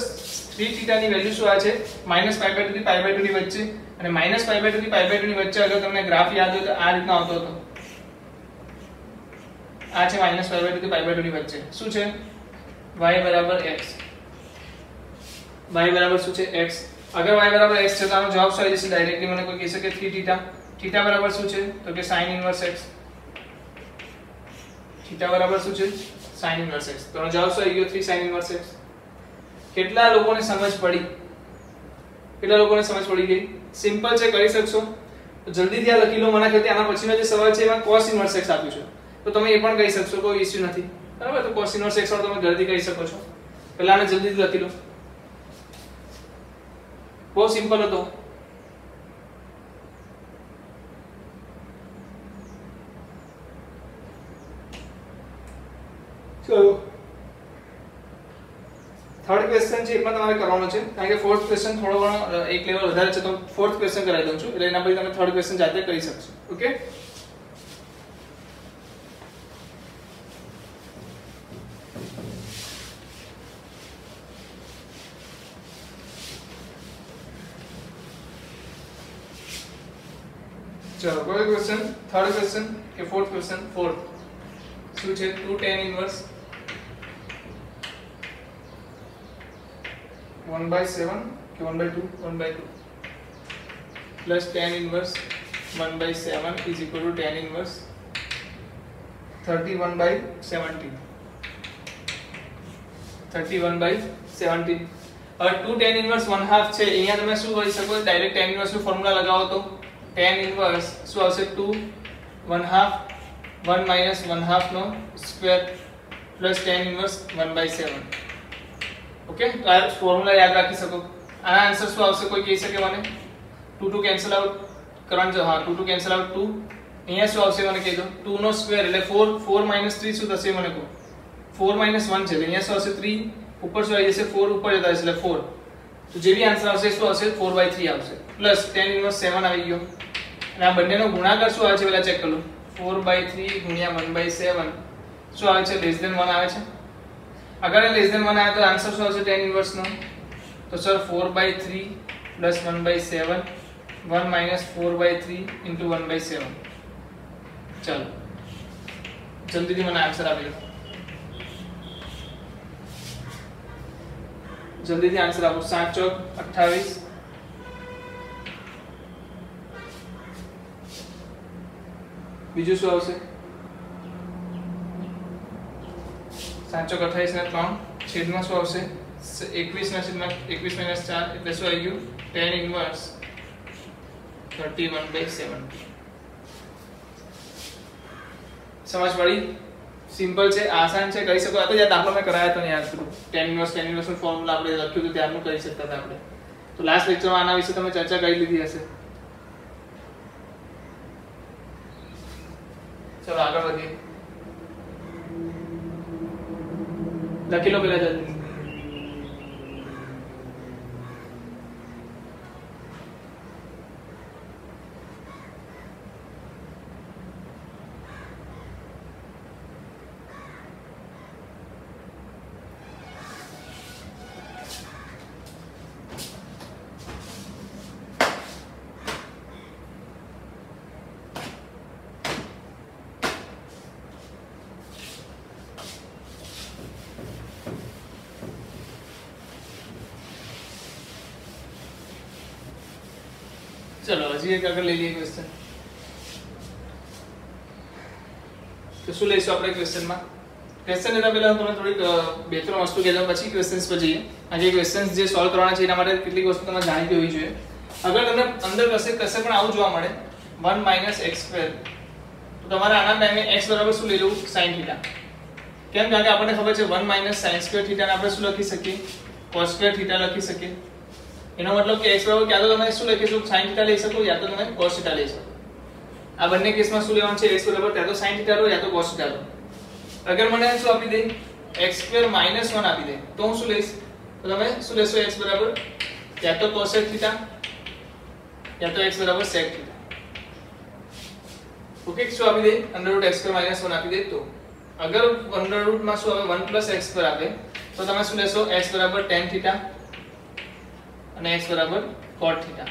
3 theta ની વેલ્યુ શું આ છે -π/2 થી π/2 ની વચ્ચે, અને -π/2 થી π/2 ની વચ્ચે અગર તમને ગ્રાફ યાદ હોય તો આ રીતનો આવતો હતો, આ છે -π/2 થી π/2 ની વચ્ચે શું છે y બરાબર x, y બરાબર શું છે x. અગર y બરાબર x છે તો આનો જવાબ શું આવી જશે ડાયરેક્ટલી, મને કોઈ કહી શકે 3 theta, theta બરાબર શું છે તો કે sin inverse x, theta બરાબર શું છે sin inverse x. તો આનો જવાબ શું આવી ગયો 3 sin inverse x. કેટલા લોકોને સમજ પડી, કેટલા લોકોને સમજ પડી ગઈ? સિમ્પલ છે, કરી શકશો. તો જલ્દીથી આ લખી લો. મને કહે આના પછીનો જે સવાલ છે એમાં cos inverse x આપ્યું છે, તો તમે એ પણ કહી શકશો, કોઈ ઇશ્યુ નથી. બરાબર? તો cos inverse x વાળું તમે જલ્દી કહી શકો છો. પહેલા આને જલ્દીથી લખી લો. બહુ સિમ્પલ હતો. ચલો થર્ડ ક્વેશ્ચન છે, એમાં તમારે કરવાનો છે, કારણ કે ફોર્થ ક્વેશ્ચન થોડો ઘણો એક લેવલ વધારે છે, તો ફોર્થ ક્વેશ્ચન કરાવી દઉં છું, એટલે એના પછી તમે થર્ડ ક્વેશ્ચન જાતે કરી શકશો. ઓકે, ચલો કોઈ ક્વેશ્ચન? થર્ડ ક્વેશ્ચન કે ફોર્થ ક્વેશ્ચન? ફોર્થ શું છે? 2 tan inverse 1/7 કે 1/2? 1/2 plus tan inverse 1/7 is equal to tan inverse 31/17. 31/17. હવે 2 tan inverse 1/2 છે, અહીંયા તમે શું કરી શકો? ડાયરેક્ટ tan inverse નું ફોર્મ્યુલા લગાવો તો tan inverse શું આવશે? 2 1/2 1 minus 1/2 નો square plus tan inverse 1/7. Okay, તો આ ફોર્મ્યુલા યાદ રાખી શકો. આના આન્સર શું આવશે? કોઈ કહી શકે મને? 2 2 કેન્સલ આઉટ કરવાનું છે. હા, 2 2 કેન્સલ આઉટ 2. અહીંયા શું આવશે મને કહી દો? 2 નો સ્ક્વેર એટલે 4 4 minus 3 શું થશે મને કહો? 4 minus 1 છે, એટલે અહીંયા શું આવશે? 3 ઉપર શું આવી જશે? 4 ઉપર જતા હશે એટલે 4. તો જે બી આન્સર આવશે શું આવશે? 4/3 આવશે પ્લસ tan inverse 7 આવી ગયો. અને આ બંનેનો ગુણાકાર શું આવે છે પહેલા ચેક કરી લો. 4/3 ગુણ્યા 1/7 શું આવે છે? લેસ ધેન 1 આવે છે. अगर लेस देन 1 आया तो आंसर શું આવશે tan इनवर्स નો? તો સર 4/3 plus 1/7 1 minus 4/3 into 1/7. ચલો જલ્દીથી મને આન્સર આપી દો. જલ્દીથી આન્સર આપો. 7 ચોક 28. બીજું શું આવશે? 7 ચોક 28 ને 3 છેદમાં શું આવશે? 21 ના છેદમાં 21 minus 4 એટલે શું આવી ગયું? tan inverse 31/7. સમજ પડી? સિમ્પલ છે, આસાન છે, કરી શકો. આ તો યાર દાખલો મેં કરાયા તો ને યાદ કરું. tan inverse નું ફોર્મ્યુલા આપણે લખ્યું હતું ત્યારનું કરી શકતા હતા આપણે. તો લાસ્ટ લેક્ચરમાં આના વિશે તમે ચર્ચા કરી લીધી હશે. ચલો આગળ વધીએ. લખી લો પેલા જલ્દી. चलो हजी एक આગળ લઈ લઈએ ક્વેશ્ચન. તો શું લઈશું આપણે ક્વેશ્ચનમાં? ક્વેશ્ચન લેતા પહેલા હું તમને થોડીક બે ત્રણ વસ્તુ કહેતો પછી ક્વેશ્ચન્સ પર જઈએ. આજે ક્વેશ્ચન્સ જે સોલ્વ કરવાના છે એના માટે કેટલીક વસ્તુ તમે જાણીતી હોવી જોઈએ. અગર તમને અંદર કશે પણ આવું જોવા મળે 1 minus x2, તો તમારે આના ટાઈમે x બરાબર શું લઈ લેવું? sin theta. કેમ? કારણ કે આપણને ખબર છે 1 minus sin સ્ક્વેર થીટા ને આપણે શું લખી શકીએ? cos સ્ક્વેર થીટા લખી શકીએ. એનો મતલબ કે x બરાબર ક્યાં તો તમે શું લખીશું? sin થીટા લઈ શકો યા તો તમે cos થીટા લઈ શકો. આ બંને કેસમાં શું લેવાનું છે? x બરાબર ત્યાં તો sin થીટા લો યા તો cos થીટા લો. અગર મને શું આપી દે? x2 - 1 આપી દે તો હું શું લઈશ? તો તમે શું લેશો? x બરાબર યા તો cosec થીટા યા તો x બરાબર sec થીટા. ઓકે, શું આપી દે? √x2 - 1 આપી દે. તો અગર √ માં શું આવે? 1 + x2 આપે તો તમે શું લેશો? x બરાબર tan થીટા અને x બરાબર cot થીટા.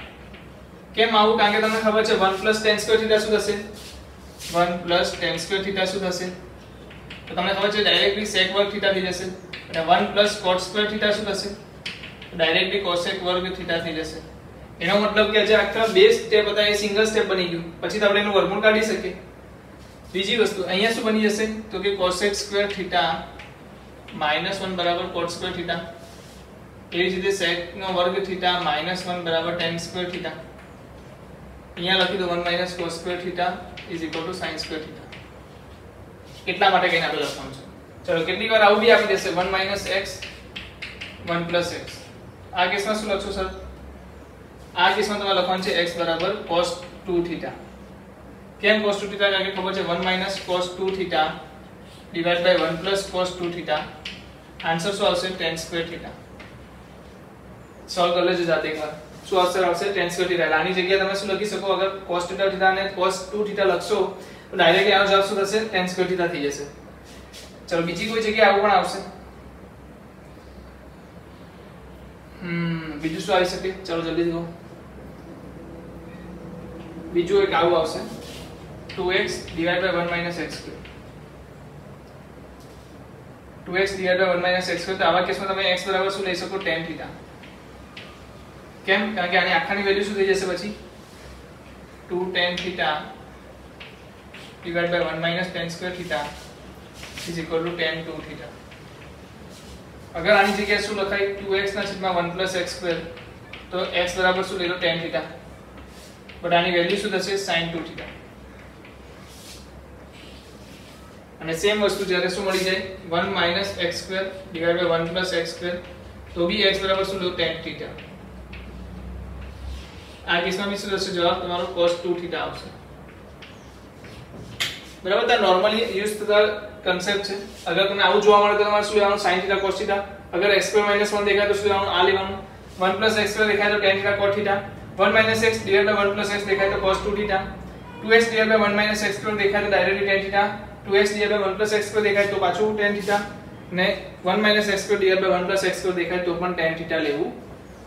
કેમ આવું? કારણ કે તમને ખબર છે 1 + tan સ્ક્વેર થીટા શું થશે? 1 + tan સ્ક્વેર થીટા શું થશે? તો તમને ખબર છે ડાયરેક્ટલી sec વર્ગ થીટા થઈ જશે. અને 1 + cot સ્ક્વેર થીટા શું થશે? તો ડાયરેક્ટલી cosec વર્ગ થીટા થઈ જશે. એનો મતલબ કે જે આખા બે સ્ટેપ હતા એ સિંગલ સ્ટેપ બની ગયું. પછી તો આપણે એનું વર્ગમૂળ કાઢી શકીએ. બીજી વસ્તુ અહીંયા શું બની જશે? તો કે cosec સ્ક્વેર થીટા - 1 બરાબર cot સ્ક્વેર થીટા. એવી જ રીતે sec નો વર્ગ થીટા -1 બરાબર tan સ્ક્વેર થીટા. અહીંયા લખી દો 1 - cos square theta = sin square theta. એટલા માટે કઈ આપણે લખવાનું છે. ચલો કેટલી વાર આવું બી આપી દેશે 1 - x 1 + x. આ કેસમાં શું લખશો સર? આ કેસમાં તમારે લખવાનું છે x બરાબર cos 2 થીટા. કેમ cos 2 થીટા? કારણ કે ખબર છે 1 - cos 2 theta / 1 + cos 2 theta. Answer શું આવશે? tan square theta. સોલ્વ કરી લેજો જાતે એકવાર. શું આવશે? tan square theta. આની જગ્યાએ તમે શું લખી શકો? અગર cos થીટા અને cos 2 થીટા લખશો તો ડાયરેક્ટલી આનો જવાબ શું થશે? tan સ્ક્વેર થીટા થઈ જશે. ચલો બીજી કોઈ જગ્યાએ આવું પણ આવશે. બીજું શું આવી શકે? ચલો જલ્દી કહો. બીજું એક આવું આવશે 2x / 1 - x². 2x / 1 - x². તો આવા કેસમાં તમે x બરાબર શું લઈ શકો? tan theta. કેમ? કારણ કે આની આખાની વેલ્યુ શું થઈ જશે પછી? 2 tan theta / 1 - tan square theta = tan 2 theta. અગર આની જગ્યાએ શું લખાય? 2x/1 + x² તો x બરાબર શું લઈ લો? tan theta. બટ આની વેલ્યુ શું થશે? sin 2 theta. અને સેમ વસ્તુ જ્યારે શું મળી જાય 1 - x² / 1 + x² તો બી x બરાબર શું લો? tan theta. આ કેસમાં બી શું થશે? જવાબ તમારો cos 2 થીટા આવશે. બરાબર? તો નોર્મલી યુઝ થતા કન્સેપ્ટ છે. અગર તમને આવું જોવા મળે તો તમારે શું લેવાનું? sin theta cos theta. અગર x² - 1 દેખાય તો શું લેવાનું? આ લેવાનું. 1 + x² દેખાય તો tan theta cos theta. 1 - x / 1 + x દેખાય તો cos 2 થીટા. 2x / 1 - x² દેખાય તો directly tan theta. 2x / 1 + x² દેખાય તો પાછું tan થીટા. ને 1 - x² / 1 + x² દેખાય તો પણ tan થીટા લેવું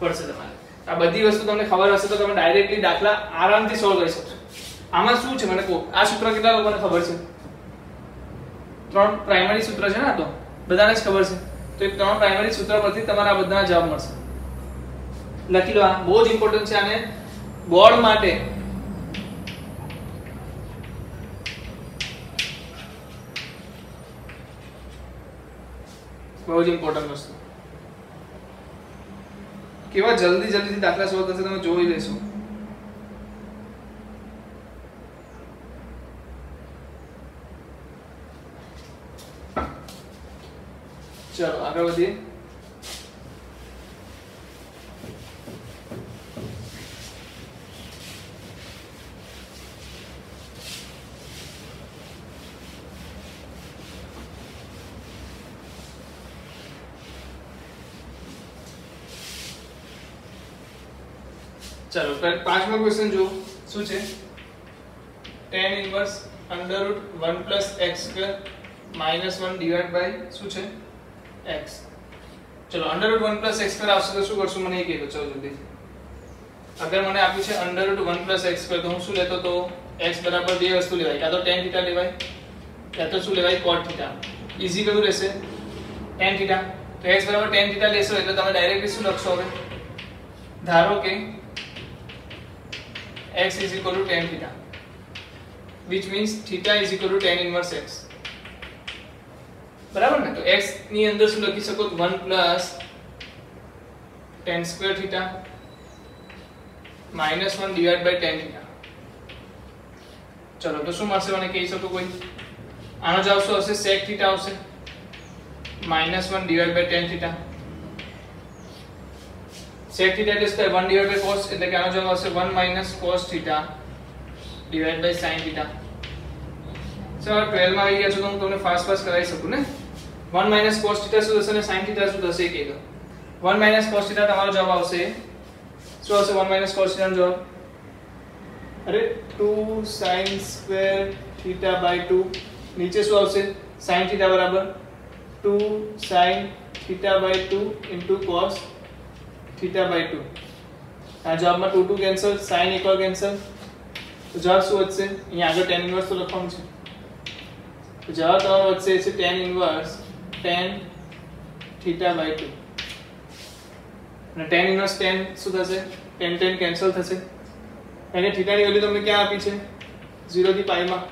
પડશે તમારે. આ બધી વસ્તુ તમને ખબર હશે તો તમે ડાયરેક્ટલી દાખલા આરામથી સોલ્વ કરી શકશો. આમાં શું છે મને કહો? આ સૂત્ર કેટલા લોકોને ખબર છે? 3 પ્રાઇમરી સૂત્ર છે ને? આ તો બધાને જ ખબર છે. તો એ 3 પ્રાઇમરી સૂત્ર પરથી તમારા આ બધા જવાબ મળશે. લખી લો. આ બહુ જ ઇમ્પોર્ટન્ટ છે. આને બોર્ડ માટે બહુ જ ઇમ્પોર્ટન્ટ વસ્તુ. કેવા જલ્દીથી દાખલા સોલ્વ થશે તમે જોઈ લેશો. ચલો આગળ વધીએ. ચલો પાંચમો ક્વેશ્ચન જો શું છે? tan ઇન્વર્સ √1 + x² - 1 / શું છે? x. ચલો √1 + x² આવશે તો શું કરશું? મને એ કહી દો. ચલો જલ્દી. અગર મને આપ્યું છે √1 + x² તો હું શું લેતો? તો x બરાબર બે વસ્તુ લેવાય. કાં તો tan થીટા લેવાય કાં તો શું લેવાય? cot theta. ઈઝી કયું રહેશે? tan theta. તો x બરાબર tan થીટા લેશો એટલે તમે ડાયરેક્ટલી શું લખશો? હવે ધારો કે x = tan theta, which means theta = tan inverse x. બરાબર ને? તો x ની અંદર શું લખી શકો? 1 + tan square theta -1 / tan theta. ચલો તો શું મળશે મને કહી શકો કોઈ? આનો જવાબ શું આવશે? sec થીટા આવશે -1 / tan થીટા. sec theta એટલે 1 / cos એટલે કે આનો જવાબ આવશે 1 - cos theta / sin theta. Sir 12 માં આવી ગયા છો તો હું તમને ફાસ્ટ કરાવી શકું ને? 1 - cos theta શું થશે અને sin theta શું થશે એ કહી દો. 1 - cos theta તમારો જવાબ આવશે શું આવશે? 1 - cos theta નો જવાબ અરે 2 sin square theta / 2. નીચે શું આવશે? sin theta બરાબર 2 sin theta / 2 into cos theta / 2. આ જવાબમાં 2 2 કેન્સલ, sin એકવાર કેન્સલ. તો જવાબ શું વધશે? અહીંયા આગળ tan ઇન્વર્સ તો લખવાનું છે. તો જવાબ તમારો વધશે છે tan ઇન્વર્સ tan theta / 2. અને tan ઇન્વર્સ tan શું થશે? tan કેન્સલ થશે. અને થીટા ની વેલ્યુ તમને ક્યાં આપી છે? 0 થી π માં.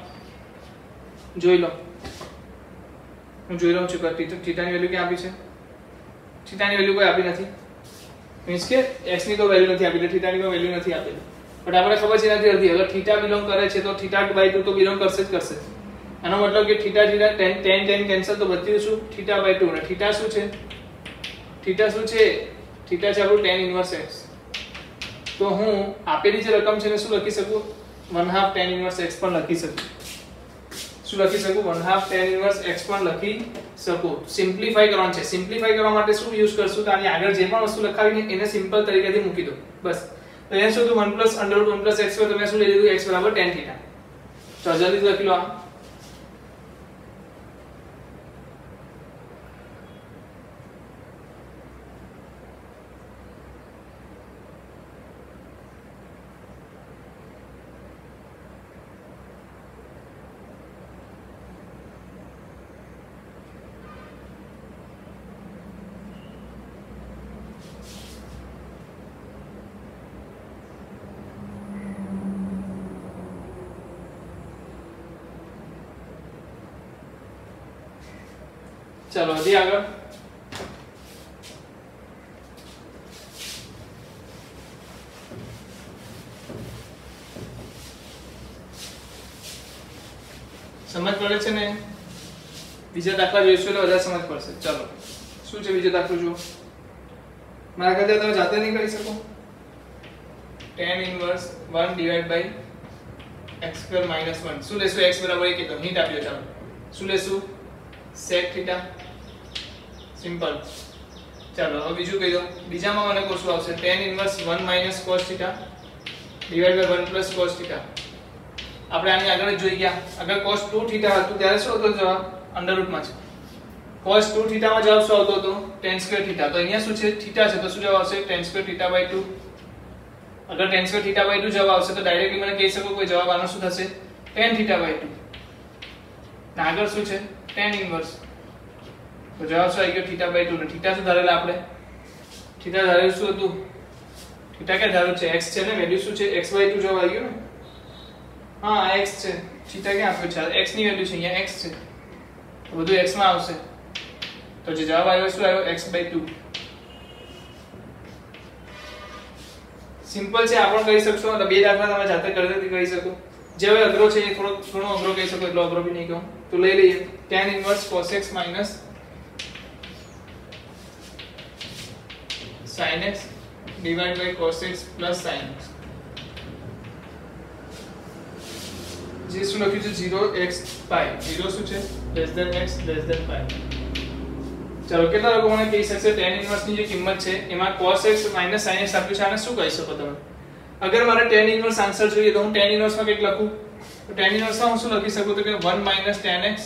જોઈ લો. હું જોઈ લઉં છું કે થીટા ની વેલ્યુ ક્યાં આપી છે? થીટા ની વેલ્યુ કોઈ આપી નથી. मीन्स के x ની તો વેલ્યુ નથી આપી, એટલે θ ની તો વેલ્યુ નથી આપેલી, બટ આપણે ખબર છે એનાથી અડધી, અગર θ બિલોંગ કરે છે તો θ/2 તો બિલોંગ કરશે જ કરશે. આનો મતલબ કે tan કેન્સલ તો બચ્યું શું θ/2, અને θ શું છે, θ શું છે, θ છે આપણું tan ઇન્વર્સ x. તો હું આપેલી જે રકમ છે એને શું લખી શકું, 1/2 tan ઇન્વર્સ x પણ લખી શકું. શું લખી શકું, 1/2 tan ઇન્વર્સ x પણ લખી શકું. સિમ્પ્લિફાઈ કરવાનું છે. સિમ્પ્લિફાઈ કરવા માટે શું યુઝ કરશું, તો આની આગળ જે પણ વસ્તુ લખાવીને એને સિમ્પલ તરીકેથી મૂકી દો બસ. તો અહીંયા શું હતું 1 + √1 + x પર તમે શું લઈ લીધું, x = tan θ. તો જલ્દી લખી લો આ. चलो दी आगे समझ पड़े छे ने बीजा दाखला જોઈશું એટલે વધારે સમજ પડશે. ચલો શું છે બીજો દાખલો જુઓ. મારા કરતા તમે જાતે નહીં કરી શકો. tan ઇન્વર્સ 1/x² - 1 શું લેશું, x = 1 કે તો હિન્ટ આપ્યો. ચાલો શું લેશું, sec θ. સિમ્પલ. ચાલો હવે બીજું કહી દો. બીજામાં મને કોશું આવશે tan ઇન્વર્સ 1 - cos θ / 1 + cos θ. આપણે આની આગળ જ જોઈ ગયા. અગર cos 2θ હતું ત્યારે શું હતો જવાબ, √ માં છે. cos 2θ માં જવાબ શું આવતો હતો, tan² θ. તો અહીંયા શું છે, θ છે તો શું જવાબ આવશે, tan² θ/2. અગર tan² θ/2 જવાબ આવશે તો ડાયરેક્ટલી મને કહી શકો કોઈ જવાબ આનો શું થશે, tan θ/2. ના આગળ શું છે, tan ઇન્વર્સ. તો જવાબ શું આવી ગયો, θ/2. ને θ શું ધારેલા આપણે, θ ધારેલું શું હતું, θ કે ધારેલું છે x છે ને, વેલ્યુ શું છે, x/2 જવાબ આવી ગયો ને. હા x છે, θ ક્યાં આપ્યો છે, x ની વેલ્યુ છે, અહીંયા x છે તો બધું x માં આવશે. તો જે જવાબ આવ્યો શું આવ્યો, x/2. સિમ્પલ છે, આપણે કરી શકશો. એટલે બે દાખલા તમે જાતે કરી શકો. જે હવે અઘરો છે એ થોડો ઘણો અઘરો કહી શકો, એટલો અઘરો બી નહીં કહું. તો લઈ લઈએ tan inverse cos x - sin x / cos x + sin x. જે શું લખ્યું છે 0x π. 0 શું છે, x π. ચાલો કેટલા લોકો મને કહી શકશે tan ઇન્વર્સ ની જે કિંમત છે એમાં cos x - sin x આપ્યું છે, આને શું કહી શકો તમે. અગર મારે tan ઇન્વર્સ આન્સર જોઈએ તો હું tan ઇન્વર્સ માં કંઈક લખું. તો tan ઇન્વર્સ માં હું શું લખી શકું, તો કે 1 - tan x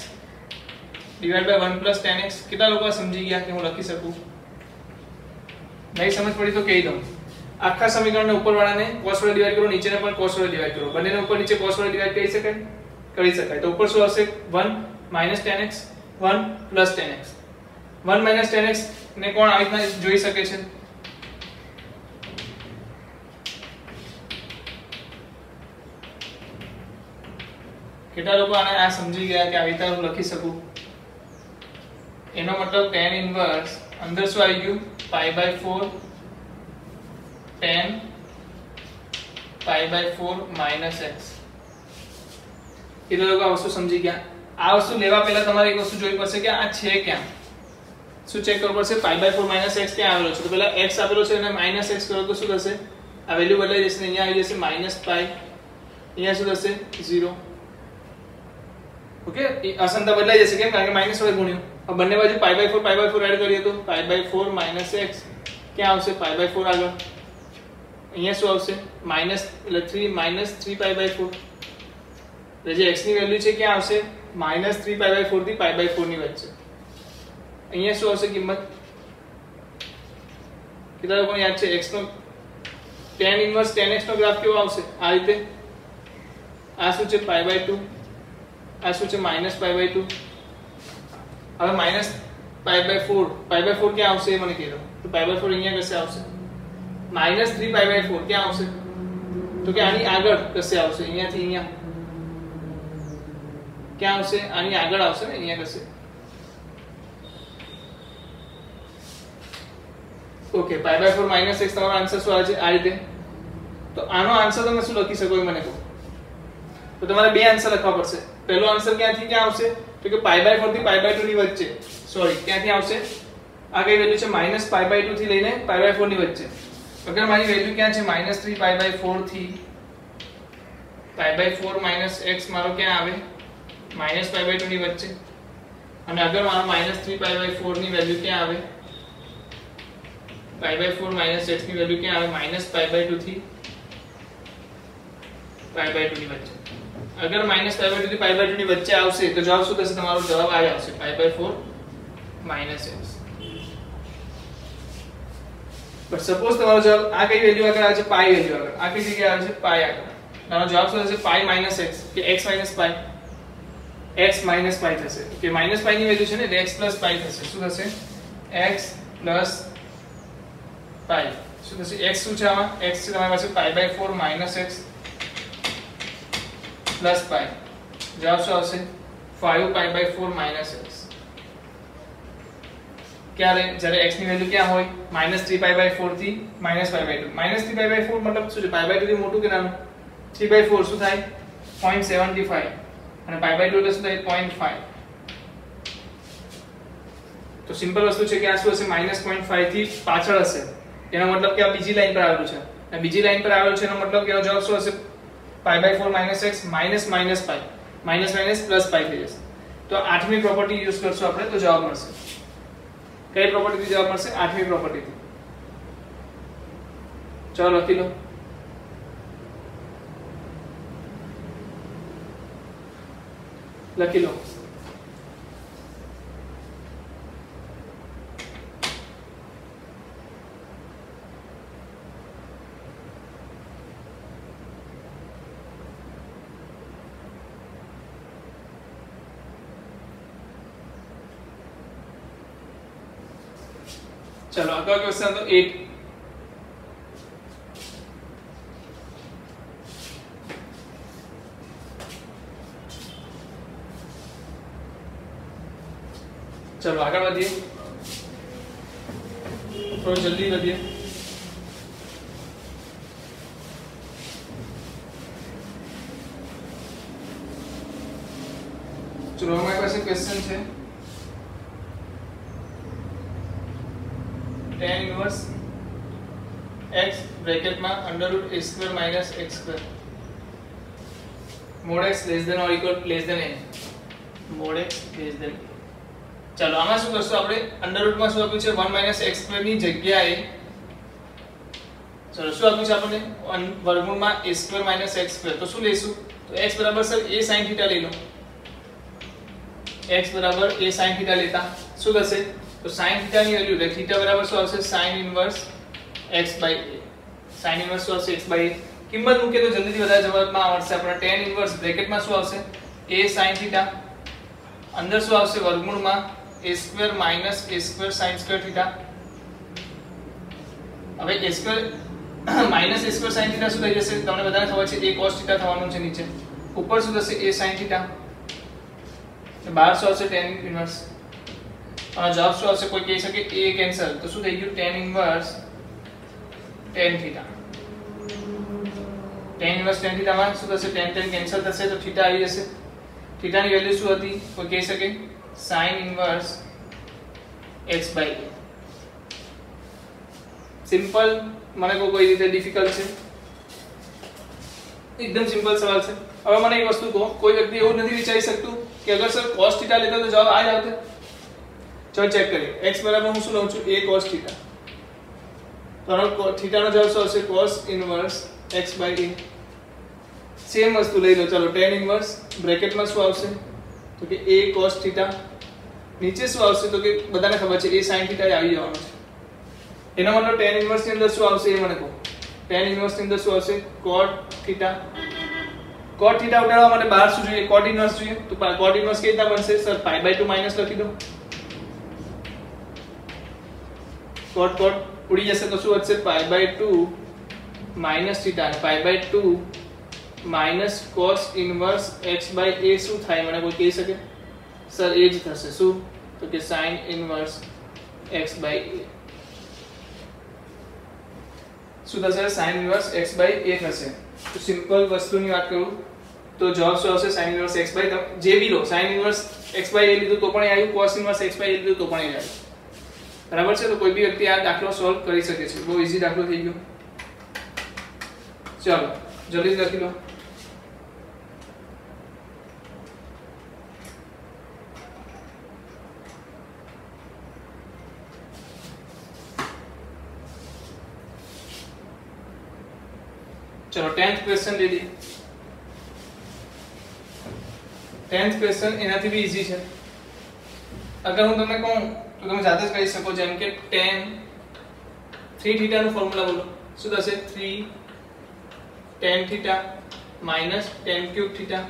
/ 1 + tan x. કેટલા લોકો સમજી ગયા કે હું લખી શકું. નહીં સમજ પડી તો કહી દઉં. આખા સમીકરણને ઉપરવાળાને cos વડે ડિવાઇડ કરો, નીચેને પણ cos વડે ડિવાઇડ કરો. બંનેને ઉપર નીચે cos વડે ડિવાઇડ કરી શકાય, કરી શકાય. તો ઉપર શું હશે, 1 - tan x 1 + tan x. 1 - tan x ને કોણ આવી રીતના જોઈ શકે છે, કેટલા લોકો આને આ સમજી ગયા કે આવી રીતે હું લખી શકું. એનો મતલબ tan ઇન્વર્સ અંદર શું આવી ગયું, π/4 tan π/4 - x. કેટલા લોકો આ વસ્તુ સમજી ગયા. આ વસ્તુ લેવા પહેલા તમારે એક વસ્તુ જોવી પડશે કે આ છે ક્યાં. શું ચેક કરવું પડશે, π/4 - x ક્યાં આવેલો છે. તો પહેલા x આપેલો છે અને -x કરો તો શું થશે, આ વેલ્યુ બદલાઈ જશે. અહીંયા આવી જશે -π, અહીંયા શું થશે 0. ઓકે, અસંતા બદલાઈ જશે કેમ, કારણ કે માઈનસ વડે ગુણ્યું. હવે બંને બાજુ π/4 એડ કરીએ તો π/4 - x ક્યાં આવશે, π/4 આગળ અહીંયા શું આવશે, માઈનસ એટલે 3 - 3π/4. એટલે જે x ની વેલ્યુ છે ક્યાં આવશે, -3π/4 થી π/4 ની વચ્ચે. અહીંયા શું આવશે કિંમત, કેટલા લોકોને યાદ છે x નો tan ઇન્વર્સ tan x નો ગ્રાફ કેવો આવશે, આ રીતે. આ શું છે π/2, આ શું છે -π/2. હવે -π/4 ક્યાં આવશે એ મને કહી દો. તો π/4 અહીંયા કશે આવશે. -3π/4 ક્યાં આવશે, તો કે આની આગળ કશે આવશે, અહીંયાથી અહીંયા ક્યાં આવશે, આની આગળ આવશે ને, અહીંયા કશે. ઓકે π/4 - x તમારો આન્સર શું આવે છે આ રીતે. તો આનો આન્સર તમે શું લખી શકો એ મને કહો. તો તમારે બે આન્સર લખવા પડશે. પહેલો આન્સર ક્યાંથી ક્યાં આવશે તો કે π/4 થી π/2 ની વચ્ચે. સોરી ક્યાંથી આવશે? આ કઈ વેલ્યુ છે -π/2 થી લઈને π/4 ની વચ્ચે. અગર મારી વેલ્યુ ક્યાં છે -3π/4 થી π/4 - x મારો ક્યાં આવે -π/2 ની વચ્ચે. અને અગર મારો -3π/4 ની વેલ્યુ ક્યાં આવે π/4 - x ની વેલ્યુ ક્યાં આવે -π/2 થી π/2 ની વચ્ચે. અગર -π/2 થી π/2 ની વચ્ચે આવશે તો જવાબ શું થશે? તમારો જવાબ આ આવશે π/4 - x. બટ સપોઝ તમારો જવાબ આ કઈ વેલ્યુ આગળ આવે છે π વેલ્યુ આગળ. આ કઈ જગ્યાએ આવે છે π આગળ. તમારો જવાબ શું થશે π - x કે x - π. x - π થશે કે -π ની વેલ્યુ છે ને એટલે x + π થશે. શું થશે? x + π. શું થશે? x શું છે આમાં? x છે તમારી પાસે π/4 - x + π. જવાબ શું આવશે? 5π/4 - x. ક્યારે? જ્યારે x ની વેલ્યુ ક્યાં હોય -3π/4 થી -π/2. -3π/4 મતલબ શું છે? π/2 થી મોટું કે નાનું? 3/4 શું થાય? 0.75 અને π/2 એટલે શું થાય? 0.5. તો સિમ્પલ વસ્તુ છે કે આ શું હશે? -0.5 થી પાછળ હશે. એનો મતલબ કે આ બીજી લાઈન પર આવેલું છે. અને બીજી લાઈન પર આવેલું છે એનો મતલબ કે એનો જવાબ શું હશે? π/4 - x - -π +π થઈ જશે. તો આઠમી પ્રોપર્ટી યુઝ કરશું આપણે તો જવાબ મળશે. કઈ પ્રોપર્ટી થી જવાબ મળશે? આઠમી પ્રોપર્ટી થી. ચાલો લખી લો. લખી લો. चलो अगला क्वेश्चन तो 8. चलो आगे बढ़िए, थोड़ा जल्दी बढ़िए. चलो हमारे पास एक क्वेश्चन है tan inverse x ब्रैकेट में √a² - x² mod x less than or equal less than a mod x less than a. चलो આમાં શું કરશું આપણે? અંડર રૂટ માં શું આપ્યું છે 1 - x² ની જગ્યાએ ચલો શું આપ્યું છે આપણને? વર્ગમૂળમાં a² - x². તો શું લેશું? તો x બરાબર સર a sin θ લઈ લો. x બરાબર a sin θ લેતા શું થશે? તો sin θ ની વેલ્યુ એટલે θ બરાબર શું આવશે? sin inverse x/a. sin inverse શું આવશે? x/a. કિંમત મૂકે તો જલ્દીથી બધા જવાબમાં આવશે. આપણે tan ઇન્વર્સ બ્રેકેટમાં શું આવશે? a sin θ. અંદર શું આવશે? વર્ગમૂળમાં a² - a² sin² θ. હવે a² - a² sin θ શું થઈ જશે? તમને બધાને ખબર છે a cos θ થવાનું છે નીચે. ઉપર શું થશે? a sin θ. તો બહાર શું આવશે? tan inverse. અને જવાબ શું આવશે? કોઈ કહી શકે a કેન્સલ તો શું થઈ ગયું? tan inverse tan θ. tan inverse tan θ માં શું થશે? tan કેન્સલ થશે તો θ આવી જશે. θ ની વેલ્યુ શું હતી? કોઈ કહી શકે? sin inverse x/a. સિમ્પલ. મને કોઈ રીતે ડિફિકલ્ટ છે? એકદમ સિમ્પલ સવાલ છે. હવે મને એક વસ્તુ કહો, કોઈ વ્યક્તિ એવું નથી વિચારી શકતું કે અગર સર cos θ લેતા તો જવાબ આ જ આવતે? चलो चेक करिए. x बराबर હું શું લઉં છું? a cos θ. તો θ નો જવાબ શું આવશે? cos inverse x/a. સેમ વસ્તુ લઈ લો. ચલો tan ઇન્વર્સ બ્રેકેટમાં શું આવશે? તો કે a cos θ. નીચે શું આવશે? તો કે બધાને ખબર છે a sin θ આવી જવાનું છે. એનો મતલબ tan ઇન્વર્સ ની અંદર શું આવશે એ મને કહો. tan ઇન્વર્સ ની અંદર શું આવશે? cot θ. cot θ ઉડાડવા માટે બહાર શું જોઈએ? cot ઇન્વર્સ જોઈએ. તો cot ઇન્વર્સ કેવી રીતે બનશે? સર π/2 માઈનસ લખી દો. cot ઉડી જશે તો શું વધશે? π/2 માઈનસ θ. અને π/2 માઈનસ cos ઇન્વર્સ x/a શું થાય? મને કોઈ કહી શકે? સર એ જ થશે. શું? તો કે sin ઇન્વર્સ x/a. શું થશે sin inverse x by a થશે. તો સિમ્પલ વસ્તુની વાત કરું તો જવાબ શું આવશે sin ઇન્વર્સ x બાય જે બી લો sin inverse x by a લીધું તો પણ એ આવ્યું, cos inverse x by a લીધું તો પણ એ આવ્યું. બરાબર છે. તો કોઈ બી વ્યક્તિ આ દાખલો સોલ્વ કરી શકે છે. બહુ ઈઝી દાખલો થઈ ગયો. ચાલો જલ્દી લખી લો. चलो 10th क्वेश्चन ले लीजिए. 10th क्वेश्चन એનાથી બી ઈઝી છે. અગર હું તમને કહું તો તમે જાતે જ કરી શકો. જેમ કે tan 3 થીટા નું ફોર્મ્યુલા બોલો. શું થશે? 3 tan theta minus tan cube theta.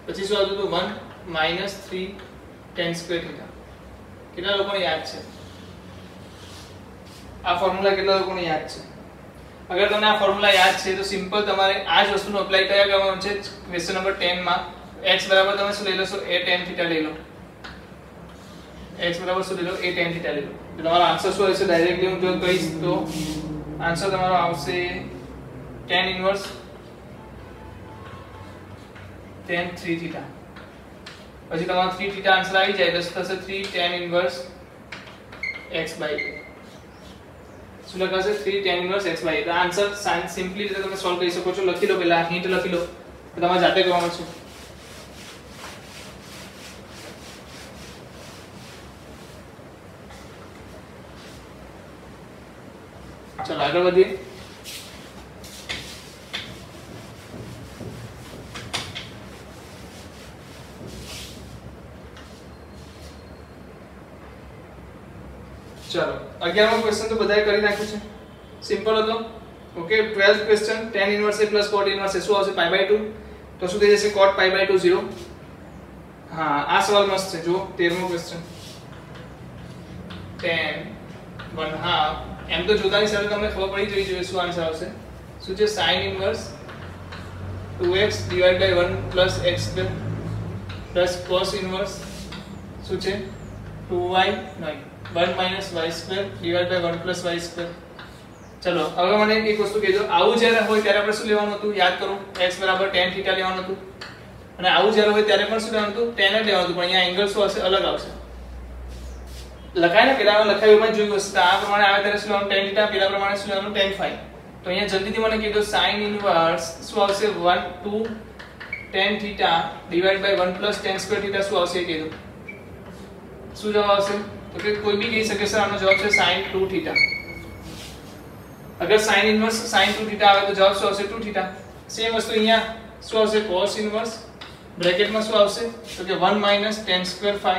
પછી શું આવતું હતું? 1 માઈનસ 3 tan સ્ક્વેર થીટા. કેટલા લોકોને યાદ છે આ ફોર્મ્યુલા? કેટલા લોકોને યાદ છે? अगर તમને આ ફોર્મ્યુલા યાદ છે તો સિમ્પલ તમારે આ જ વસ્તુનો એપ્લાય કયા કરવાનું છે ક્વેશ્ચન નંબર 10 માં. x બરાબર તમે શું લઈ લેશો? a tan થીટા લઈ લો. x બરાબર શું લઈ લો? a tan થીટા લઈ લો. તો તમારો આન્સર શું આવશે? ડાયરેક્ટલી હું જો કહીશ તો આન્સર તમારો આવશે tan ઇન્વર્સ tan 3 થીટા. પછી તમારો 3 થીટા આન્સર આવી જાય તો થશે 3 tan inverse x by a. શું લખાશે? 3 tan inverse x by a. તો આન્સર સિમ્પલી રીતે તમે સોલ્વ કરી શકો છો. લખી લો, પહેલા હિન્ટ લખી લો, તો તમારે જાતે કરવાનું છે. ચલો આગળ વધીએ. चलो 11મો ક્વેશ્ચન તો બધાએ કરી નાખ્યું છે. સિમ્પલ હતો. Okay 12th question tan inverse a plus cot inverse a શું આવશે? Pi by 2. તો શું થઈ જશે? cot pi by 2 0. હા આ સવાલ મસ્ત છે. જો 13મો ક્વેશ્ચન tan 1/2 એમ તો જોતાની સાથે તમને ખબર પડી જવી જોઈએ શું આન્સર આવશે. શું છે? sin inverse 2x divide by 1 plus x square plus cos inverse શું છે? 2y નહીં 1 minus y square divided by 1 plus y square. ચલો હવે મને એક વસ્તુ કહેજો. આવું જ્યારે હોય ત્યારે આપણે શું લેવાનું હતું? યાદ કરો. x બરાબર tan થીટા લેવાનું હતું. અને આવું જ્યારે હોય ત્યારે પણ શું લેવાનું હતું? tan જ લેવાનું હતું. પણ અહીંયા એંગલ શું હશે? અલગ આવશે. લખાય ને પેલા લખાયું એમાં જોયું હશે. આ પ્રમાણે આવે ત્યારે શું લેવાનું? tan theta. પેલા પ્રમાણે શું લેવાનું? tan phi. તો અહીંયા જલ્દીથી મને કહેજો sin ઇન્વર્સ શું આવશે? 1 2 tan theta divided by 1 plus tan square theta શું આવશે એ કહેજો. શું જવાબ આવશે? तो कि कोई भी कह सके सर આનો જવાબ છે sin 2 थीटा. अगर sin इनवर्स sin 2 थीटा આવે તો જવાબ શું આવશે? 2 थीटा. સેમ વસ્તુ અહીંયા શું આવશે? cos ઇનવર્સ બ્રેકેટ માં શું આવશે? તો કે 1 minus tan square phi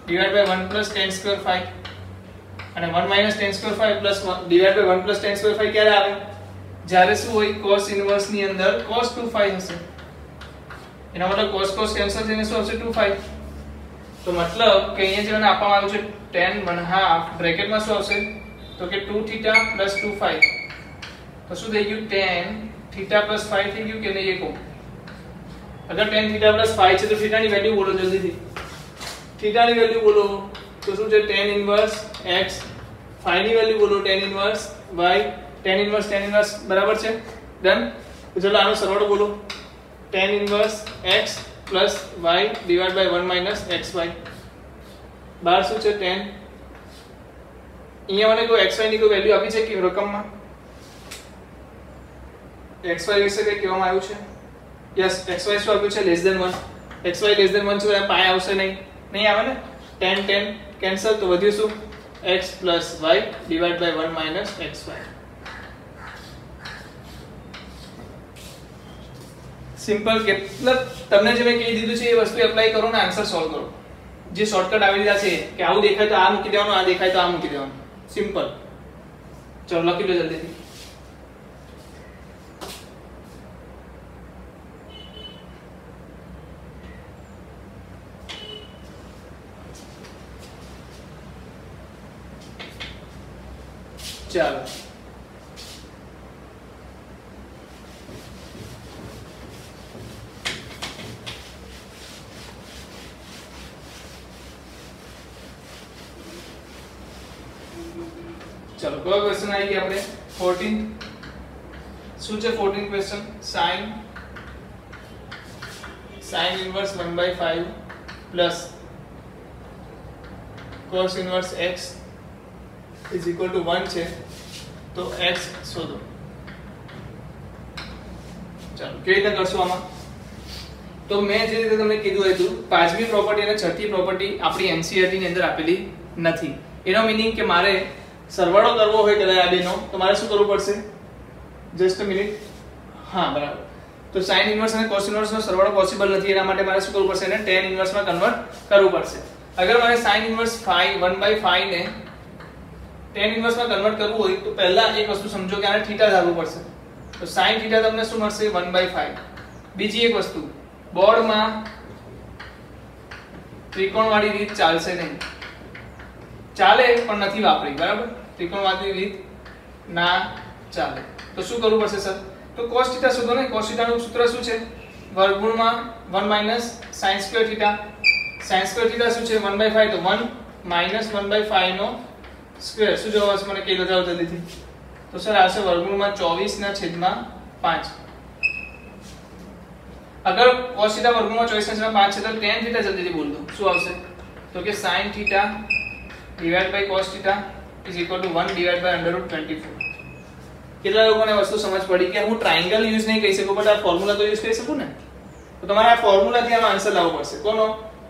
divided by 1 plus tan square phi. અને 1 minus tan square phi plus 1 divided by 1 plus tan square phi ક્યારે આવે? જ્યારે શું હોય? cos ઇનવર્સ ની અંદર cos 2 phi હશે. એનો મતલબ cos cos કેન્સલ થઈને શું આવશે? 2 phi. तो मतलब કે અહીંયા જે મને આપવામાં આવ્યું છે tan 1/2 બ્રેકેટ માં શું આવશે? તો કે 2 થીટા પ્લસ 2 phi. તો શું થઈ ગયું? tan થીટા પ્લસ phi થઈ ગયું કે નહીં એ કહો. અગર tan થીટા પ્લસ phi છે તો થીટા ની વેલ્યુ બોલો જલ્દીથી. થીટા ની વેલ્યુ બોલો તો શું છે? tan inverse x. phi ની વેલ્યુ બોલો tan inverse y. tan inverse બરાબર છે. ડન. તો ચલો આનો સરવાળો બોલો. tan inverse x plus y divided by 1 minus xy. બાર શું છે? 10. અહીંયા મને કોઈ xy ની કોઈ વેલ્યુ આપી છે કે રકમમાં? xy વિશે કંઈ કહેવામાં આવ્યું છે? યસ xy શું આપ્યું છે? Less than 1. xy less than 1 છે તો પાઈ આવશે નહીં આવે ને. tan કેન્સલ તો વધ્યું શું? x plus y divided by 1 minus xy. Simple કે મતલબ તમને જે મેં કહી દીધું છે એ વસ્તુ એપ્લાય કરો ને આન્સર સોલ્વ કરો. જે શોર્ટકટ આવી રહ્યા છે કે આવું દેખાય તો આ મૂકી દેવાનું, આ દેખાય તો આ મૂકી દેવાનું. સિમ્પલ. ચલો લખી લો જલ્દીથી. ચાલો चलो कयो क्वेश्चन આવી ગયા આપણે 14 શું છે 14 question sin inverse 1/5 plus cos inverse x is equal to 1 છે તો x શોધો ચાલો કેવી રીતે કરશું આમાં તો મેં જે રીતે તમને કીધું હતું પાંચમી પ્રોપર્ટી અને છઠ્ઠી પ્રોપર્ટી આપણી એનસીઈઆરટી ની અંદર આપેલી નથી એનો મીનિંગ કે મારે સરવાળો કરવો હોય કદાચ આ બેનો તો મારે શું કરવું પડશે જસ્ટ અ મિનિટ હા બરાબર તો sin ઇન્વર્સ અને cos ઇન્વર્સ નો સરવાળો પોસિબલ નથી એના માટે મારે શું કરવું પડશે એને tan ઇન્વર્સ માં કન્વર્ટ કરવું પડશે અગર મારે sin ઇન્વર્સ 1/5 ને tan ઇન્વર્સ માં કન્વર્ટ કરવું હોય તો પહેલા એક વસ્તુ સમજો કે આને થીટા ધારવું પડશે તો sin થીટા તમને શું મળશે 1/5 બીજી એક વસ્તુ બોર્ડમાં ત્રિકોણવાળી રીત ચાલશે નહીં ચાલે પણ નથી વાપરી બરાબર ત્રિકોણવાળી રીત ના ચાલે તો શું કરવું પડશે સર તો cos θ શોધો ને cos θ નું સૂત્ર શું છે વર્ગમૂળમાં 1 - sin સ્ક્વેર θ sin સ્ક્વેર θ શું છે 1/5 તો 1 - 1/5 નો સ્ક્વેર શું જવાબ આવશે મને કહી દો જલ્દીથી તો સર આવશે વર્ગમૂળમાં 24/5 अगर cos θ वर्गमूल 24/5 છે તો tan θ જલ્દીથી બોલ દો શું આવશે તો કે sin θ divided by cos θ is equal to 1 divided by √24 કેટલા લોકોને વસ્તુ સમજ પડી કે હું ટ્રાયેંગલ યુઝ નહીં કરી શકું બટ આ ફોર્મ્યુલા તો યુઝ કરી શકું ને તો તમારે આ ફોર્મ્યુલાથી આનો આન્સર લાવવો પડશે કોનો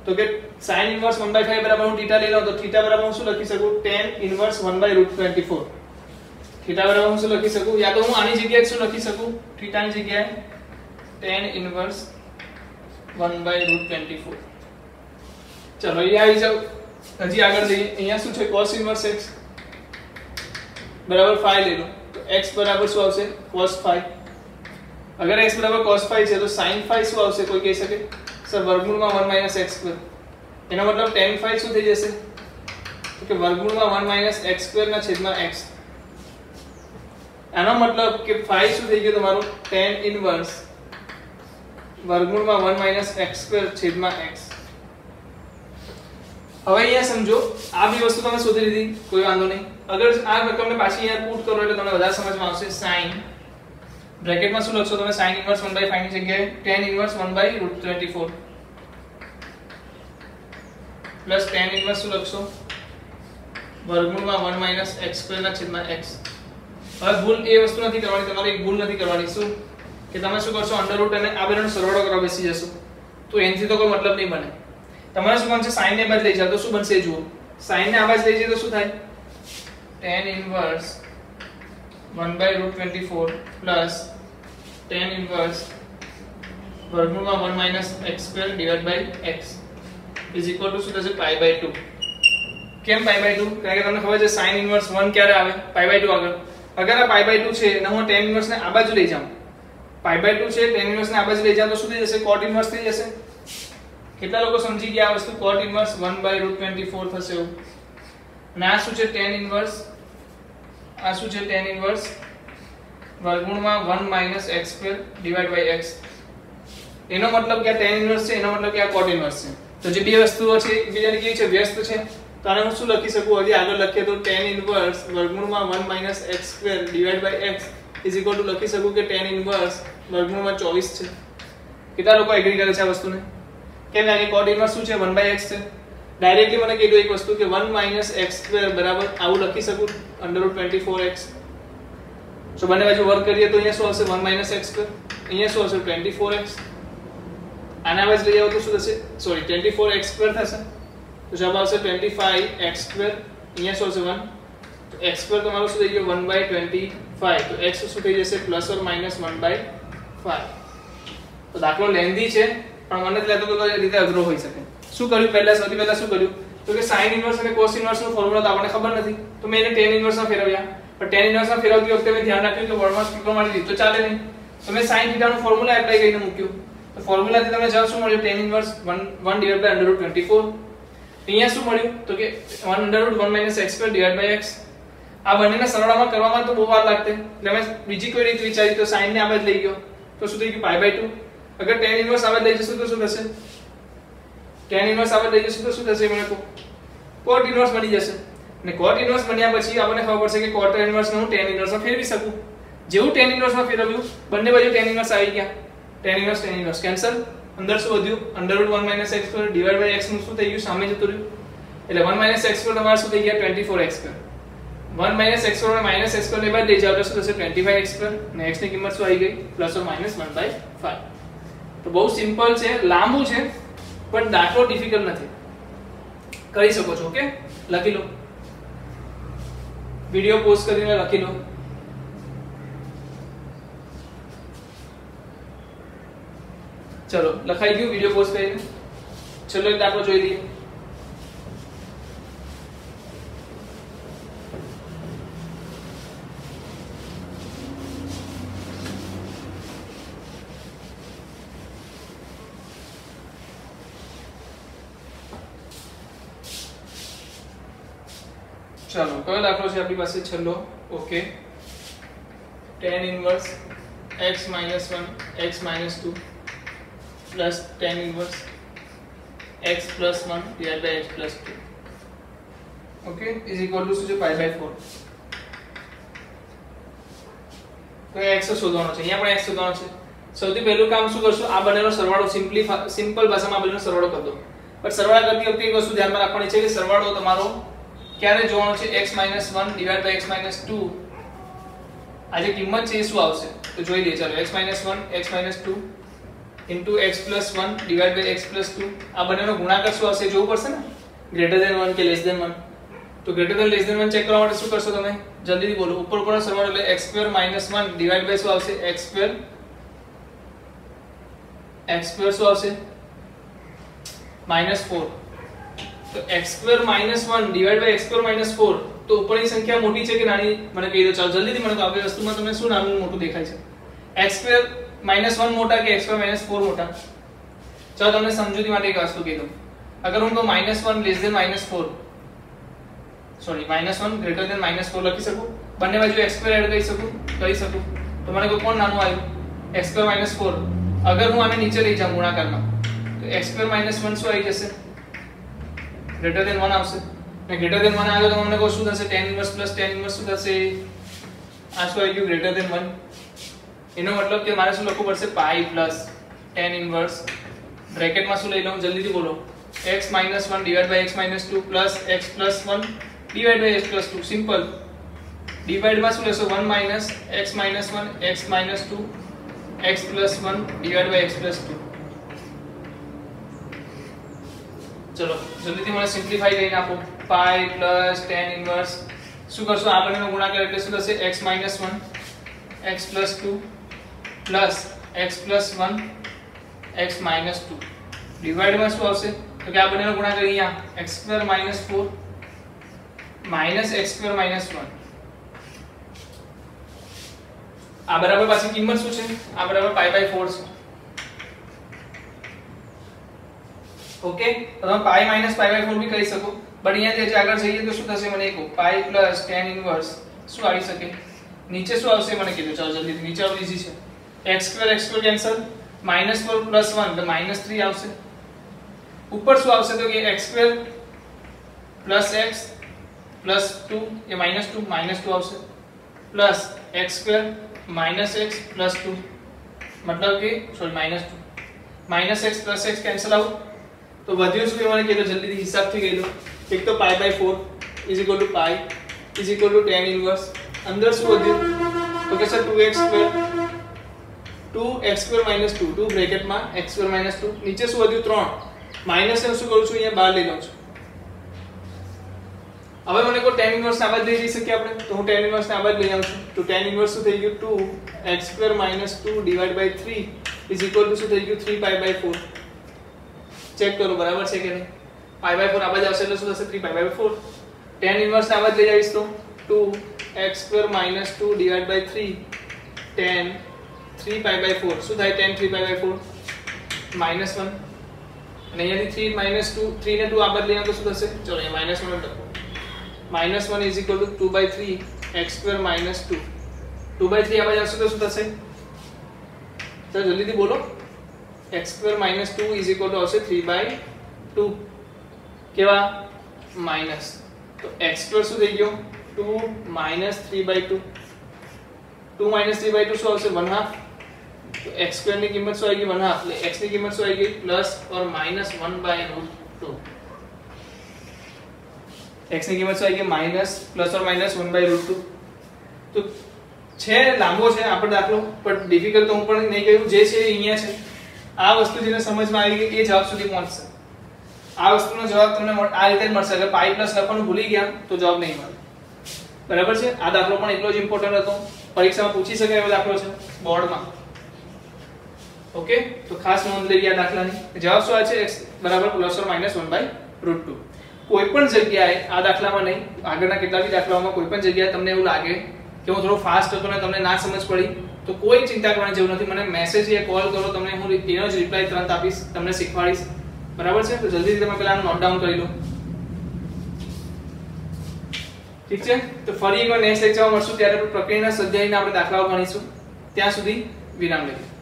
તો કે sin ઇન્વર્સ 1/5 બરાબર હું θ લઈ લઉં તો θ બરાબર હું શું લખી શકું tan ઇન્વર્સ 1/√24 θ બરાબર હું શું લખી શકું યા તો હું આની જગ્યાએ શું લખી શકું θ ની જગ્યાએ tan inverse 1/√24 ચલો અહીંયા આવી જાવ હજી આગળ જઈએ અહીંયા શું છે cos inverse x બરાબર 5 લઈ લો તો x બરાબર શું આવશે cos 5 અગર x બરાબર cos 5 છે તો sin 5 શું આવશે કોઈ કહી શકે સર વર્ગમૂળમાં 1 - x2 એનો મતલબ tan 5 શું થઈ જશે તો કે વર્ગમૂળમાં 1 - x2 ના છેદમાં x આનો મતલબ કે 5 શું થઈ ગયું તમારું tan inverse વર્ગમૂળમાં 1 - x2 છેદમાં x હવે અહીંયા સમજો આ બી વસ્તુ તમે શોધી લીધી કોઈ વાંધો નહીં અગર આ રકમને પાછી અહીંયા પુટ કરો એટલે તમને વધારે સમજમાં આવશે sin બ્રેકેટમાં શું લખશો તમે sin ઇન્વર્સ 1/5 ની જગ્યાએ tan inverse 1/√24 plus tan inverse શું લખશો વર્ગમૂળમાં 1 - x2 ના છેદમાં x હવે ભૂલ એ વસ્તુ નથી કરવાની તમારે એક ભૂલ નથી કરવાની શું કે તમે શું કરશો અંડર રૂટ અને આ બેનો સરવાળો કરવા બેસી જશો તો એનથી તો કોઈ મતલબ નહીં બને તમારે શું બનશે sin ને બાદ લઈ જાવ તો શું બનશે જુઓ sin ને આ બાદ લઈ જાય તો શું થાય tan inverse 1/√24 plus tan inverse વર્ગમૂળમાં 1 - x2 divide by x is equal to શું થશે π/2 કેમ π/2 કારણ કે તમને ખબર છે sin ઇન્વર્સ 1 ક્યારે આવે π/2 આગળ અગર આ π/2 છે અને હું tan ઇન્વર્સ ને આ બાજુ લઈ જાઉં π/2 છે tan ઇન્વર્સ ને આ બાજુ લઈ જાવ તો શું થઈ જશે cot ઇન્વર્સ થઈ જશે કેટલા લોકો સમજી ગયા આ વસ્તુ cot ઇન્વર્સ 1/√24 થશે એવું અને આ શું છે tan ઇન્વર્સ આ શું છે tan ઇન્વર્સ વર્ગમૂળમાં 1 - x2 ડિવાઇડ બાય x એનો મતલબ કે આ tan ઇન્વર્સ છે એનો મતલબ કે આ cot ઇન્વર્સ છે તો જે બે વસ્તુઓ છે એકબીજાની કેવી છે વ્યસ્ત છે તો આને હું શું લખી શકું હજી આગળ લખીએ તો tan ઇન્વર્સ વર્ગમૂળમાં 1 - x2 divide by x is equal to લખી શકું કે tan ઇન્વર્સ વર્ગમૂળમાં 24 છે કેટલા લોકો એગ્રી કરે છે આ વસ્તુને કેમ આની cot ઇન્વર્સ શું છે 1/x છે ડાયરેક્ટલી મને કીધું એક વસ્તુ કે 1 - x2 બરાબર આવું લખી શકું √24x સો બંને બાજુ વર્ક કરીએ તો અહીંયા શું આવશે 1 - x2 અહીંયા શું આવશે 24x આના બાજુ લઈ આવો તો શું થશે સોરી 24x2 થશે તો જવાબ આવશે 25x2 અહીંયા શું આવશે 1 તો x2 તમારો શું થઈ ગયો 1/25 તો x શું થઈ જશે ±1/5 તો દાખલો લેન્ધી છે પણ મને જ લાગતો તો રીતે અઘરો હોઈ શકે શું કર્યું સૌથી પહેલા શું કર્યું તો કે sin ઇન્વર્સ અને cos ઇન્વર્સ નો ફોર્મ્યુલા તો આપણને ખબર નથી તો મેં એને tan ઇન્વર્સ માં ફેરવ્યા પણ tan ઇન્વર્સ માં ફેરવતી વખતે મેં ધ્યાન રાખ્યું કે વર્ડમાં સ્પીકર મારી દીધું તો ચાલે નહીં તો મેં sin θ નો ફોર્મ્યુલા એપ્લાય કરીને મૂક્યું તો ફોર્મ્યુલાથી તમને જવાબ શું મળ્યો tan ઇન્વર્સ 1/√24 અહીંયા શું મળ્યું તો કે 1/1 - x2 ડિવાઇડ બાય x આ બંનેના સરવાળામાં કરવામાં તો બહુ વાર લાગતે એટલે મેં બીજી કોઈ રીત વિચારી તો sin ને આ બાજુ લઈ ગયો તો શું થઈ ગયું π/2 અગર tan ઇન્વર્સ આ બાજુ લઈ જશું તો શું થશે tan ઇન્વર્સ આ બાજુ લઈ જશું તો શું થશે મને cot ઇન્વર્સ બની જશે ને cot ઇન્વર્સ બન્યા પછી આપણને ખબર પડશે કે cot ઇન્વર્સ ને હું tan ઇન્વર્સ માં ફેરવી શકું. જેવું tan ઇન્વર્સ માં ફેરવ્યું બંને બાજુ tan ઇન્વર્સ આવી ગયા. tan inverse cancel. અંદર શું વધ્યું √1 - x² ડિવાઇડ બાય x નું શું થઈ ગયું સામે જતું રહ્યું. એટલે 1 - x² તમારે શું થઈ ગયા 24x². 1 - x² અને -x² ને બાદ લઈ જાવ તો શું થશે 25x² ને x ની કિંમત શું આવી ગઈ ±1/5. તો બહુ સિમ્પલ છે, લાંબુ છે પણ દાખલો ડિફિકલ્ટ નથી. કરી શકો છો. ઓકે, લખી લો, વિડિયો પોઝ કરીને લખી લો. ચલો લખાઈ ગયું વિડિયો પોઝ કરીને. ચલો એક દાખલો જોઈ લઈએ. चलो कयो दाखलो છે આપણી પાસે છેલ્લો. Okay, tan inverse x - 1 x - 2 plus tan inverse x + 1 divide by x + 2 okay is equal to શું છે π/4. તો x શોધવાનો છે. અહીંયા પણ x શોધવાનો છે. સૌથી પહેલું કામ શું કરશું, આ બંનેનો સરવાળો સિમ્પલ ભાષામાં આ બંનેનો સરવાળો કરી દો. પણ સરવાળા કરતી વખતે એક વસ્તુ ધ્યાનમાં રાખવાની છે કે સરવાળો તમારો ક્યારે જોવાનો છે x - 1 ડિવાઇડ બાય x - 2. આ જે કિંમત છે એ શું આવશે તો જોઈ લઈએ. ચાલો x - 1 x - 2 into x + 1 divide by x + 2. આ બંનેનો ગુણાકાર શું આવશે જોવું પડશે ને, ગ્રેટર ધેન 1 કે લેસ ધેન 1. તો greater than less than 1 check કરવા માટે શું કરશો તમે, જલ્દીથી બોલો. ઉપરનો સરવાળો એટલે x² - 1 ડિવાઇડ બાય શું આવશે x² શું આવશે -4. તો x² - 1 ડિવાઇડ બાય x² - 4. તો ઉપરની સંખ્યા મોટી છે કે નાની મને કહી દો. ચાલો જલ્દીથી મને કહો, આ વસ્તુમાં તમને શું નાનું મોટું દેખાય છે, x² - 1 મોટા કે x² - 4 મોટા? ચાલો તમને સમજૂતી માટે એક વસ્તુ કહી દઉં. અગર હું કહું -1 less than -4, sorry -1 greater than -4 લખી શકું, બંને બાજુ x² એડ કરી શકું તો મને કહો કોણ નાનું આવ્યું x² - 4. અગર હું આને નીચે લઈ જાઉં ગુણાકારમાં તો x² - 1 શું આવી જશે ગ્રેટર ધેન 1 આવશે. ને ગ્રેટર ધેન 1 આવ્યો તો મને કહો શું થશે tan inverse plus tan inverse શું થશે, આ શું આવી ગયું ગ્રેટર ધેન 1. એનો મતલબ કે મારે શું લખવું પડશે π પ્લસ tan ઇન્વર્સ બ્રેકેટમાં શું લઈ લઉં જલ્દીથી બોલો x - 1 divide by x - 2 plus x + 1 divide by x + 2. Simple. ડિવાઇડમાં શું લેશો 1 - x - 1 x - 2 x + 1 divide by x + 2. ચલો જલ્દીથી મને સિમ્પ્લિફાઈ કરીને આપો. π પ્લસ tan ઇન્વર્સ શું કરશો આ બંનેનો ગુણાકાર એટલે શું થશે x - 1 x + 2 plus x + 1 x - 2 ડિવાઇડમાં શું આવશે તો કે આ બંનેનો ગુણાકાર અહીંયા x² - 4 માઈનસ x² - 1. આ બરાબર પાછી કિંમત શું છે, આ બરાબર π/4 છે. ઓકે, તો તમે π - π/4 બી કરી શકો. પણ અહીંયાથી જે આગળ જઈએ તો શું થશે મને કહો π પ્લસ tan ઇન્વર્સ શું આવી શકે, નીચે શું આવશે મને કીધું. ચાલો જલ્દી નીચે આવું ઈઝી છે. x² કેન્સલ, -4 + 1 એટલે -3 આવશે. ઉપર શું આવશે તો કે x² + x + 2 એ -2 આવશે પ્લસ x² - x + 2 મતલબ કે sorry -2 -x + x cancel out. તો વધ્યું શું મને કીધું જલ્દીથી હિસાબથી કહી દો. એક તો π/4 = π = tan ઇન્વર્સ. અંદર શું વધ્યું તો કે સર 2x² - 2 2 બ્રેકેટમાં x² - 2 નીચે શું વધ્યું 3 માઈનસ ને શું કરું છું અહીંયા બહાર લઈ લઉં છું. હવે મને કોઈ tan ઇન્વર્સ આ બાદ લઈ જઈ શકીએ આપણે, તો હું tan ઇન્વર્સ આ બાદ લઈ આવું છું. તો tan ઇન્વર્સ શું થઈ ગયું 2x² - 2 divide by 3 is equal to શું થઈ ગયું 3π/4. ચેક કરો બરાબર છે કે નહીં. π/4 આ બાદ આવશે એટલે શું થશે 3π/4. tan ઇન્વર્સ આ બાદ લઈ આવીશ તો 2x² - 2 ડિવાઇડ બાય 3 tan 3π/4 શું થાય tan 3π/4 -1 અને અહીંયાથી 3 - 2 3 ને 2 આ બાદ લઈ આવો તો શું થશે, ચલો અહીંયા -1 લખો. -1 ઇઝ ઇક્વલ ટુ 2/3 x² - 2 2/3 આ બાજુ આવશે તો શું થશે, તો જલ્દીથી બોલો. x² - 2 ઇઝ ઇક્વલ ટુ આવશે 3/2. કેવા માઈનસ તો x² શું થઈ ગયો 2 - 3/2 2 - 3/2 શું આવશે 1/2 તો x² ની કિંમત શું આવી ગઈ 1/2 એટલે x ની કિંમત શું આવી ગઈ પ્લસ ઓર માઈનસ 1/√2 x ની કિંમત શું આવી ગઈ માઈનસ પ્લસ ઓર માઈનસ 1/√2 તો છે લાંબો છે આપણો દાખલો પણ ડિફિકલ્ટ તો હું પણ નહીં કહ્યું જે છે અહીંયા છે આ વસ્તુ જેને સમજમાં આવી ગઈ એ જવાબ સુધી પહોંચશે આ વસ્તુનો જવાબ તમને આ રીતે જ મળશે અગર પાઈ પ્લસ લખવાનું ભૂલી ગયા તો જવાબ નહીં મળે બરાબર છે આ દાખલો પણ એટલો જ ઇમ્પોર્ટન્ટ હતો પરીક્ષામાં પૂછી શકાય એવો દાખલો છે બોર્ડમાં ઓકે તો ખાસ નોંધ લેવી આ દાખલાની જવાબ શું આવે છે x બરાબર પ્લસ ઓર માઈનસ 1/√2 કોઈ પણ જગ્યાએ આ દાખલામાં નહીં આગળના કેટલા બી દાખલાઓમાં કોઈ પણ જગ્યાએ તમને એવું લાગે કે હું થોડો ફાસ્ટ હતો ને તમને ના સમજ પડી તો કોઈ ચિંતા કરવાની જરૂર નથી મને મેસેજ યા કોલ કરો તમને હું એનો જ રિપ્લાય તુરંત આપીશ તમને શીખવાડીશ બરાબર છે તો જલ્દીથી તમે પહેલા નોટ ડાઉન કરી લો ઠીક છે તો ફરી એકવાર નેક્સ્ટ લેક્ચરમાં મળશું ત્યારે પ્રક્રિયાના સ્વાધ્યાયના આપણે દાખલાઓ ગણીશું ત્યાં સુધી વિરામ લઈએ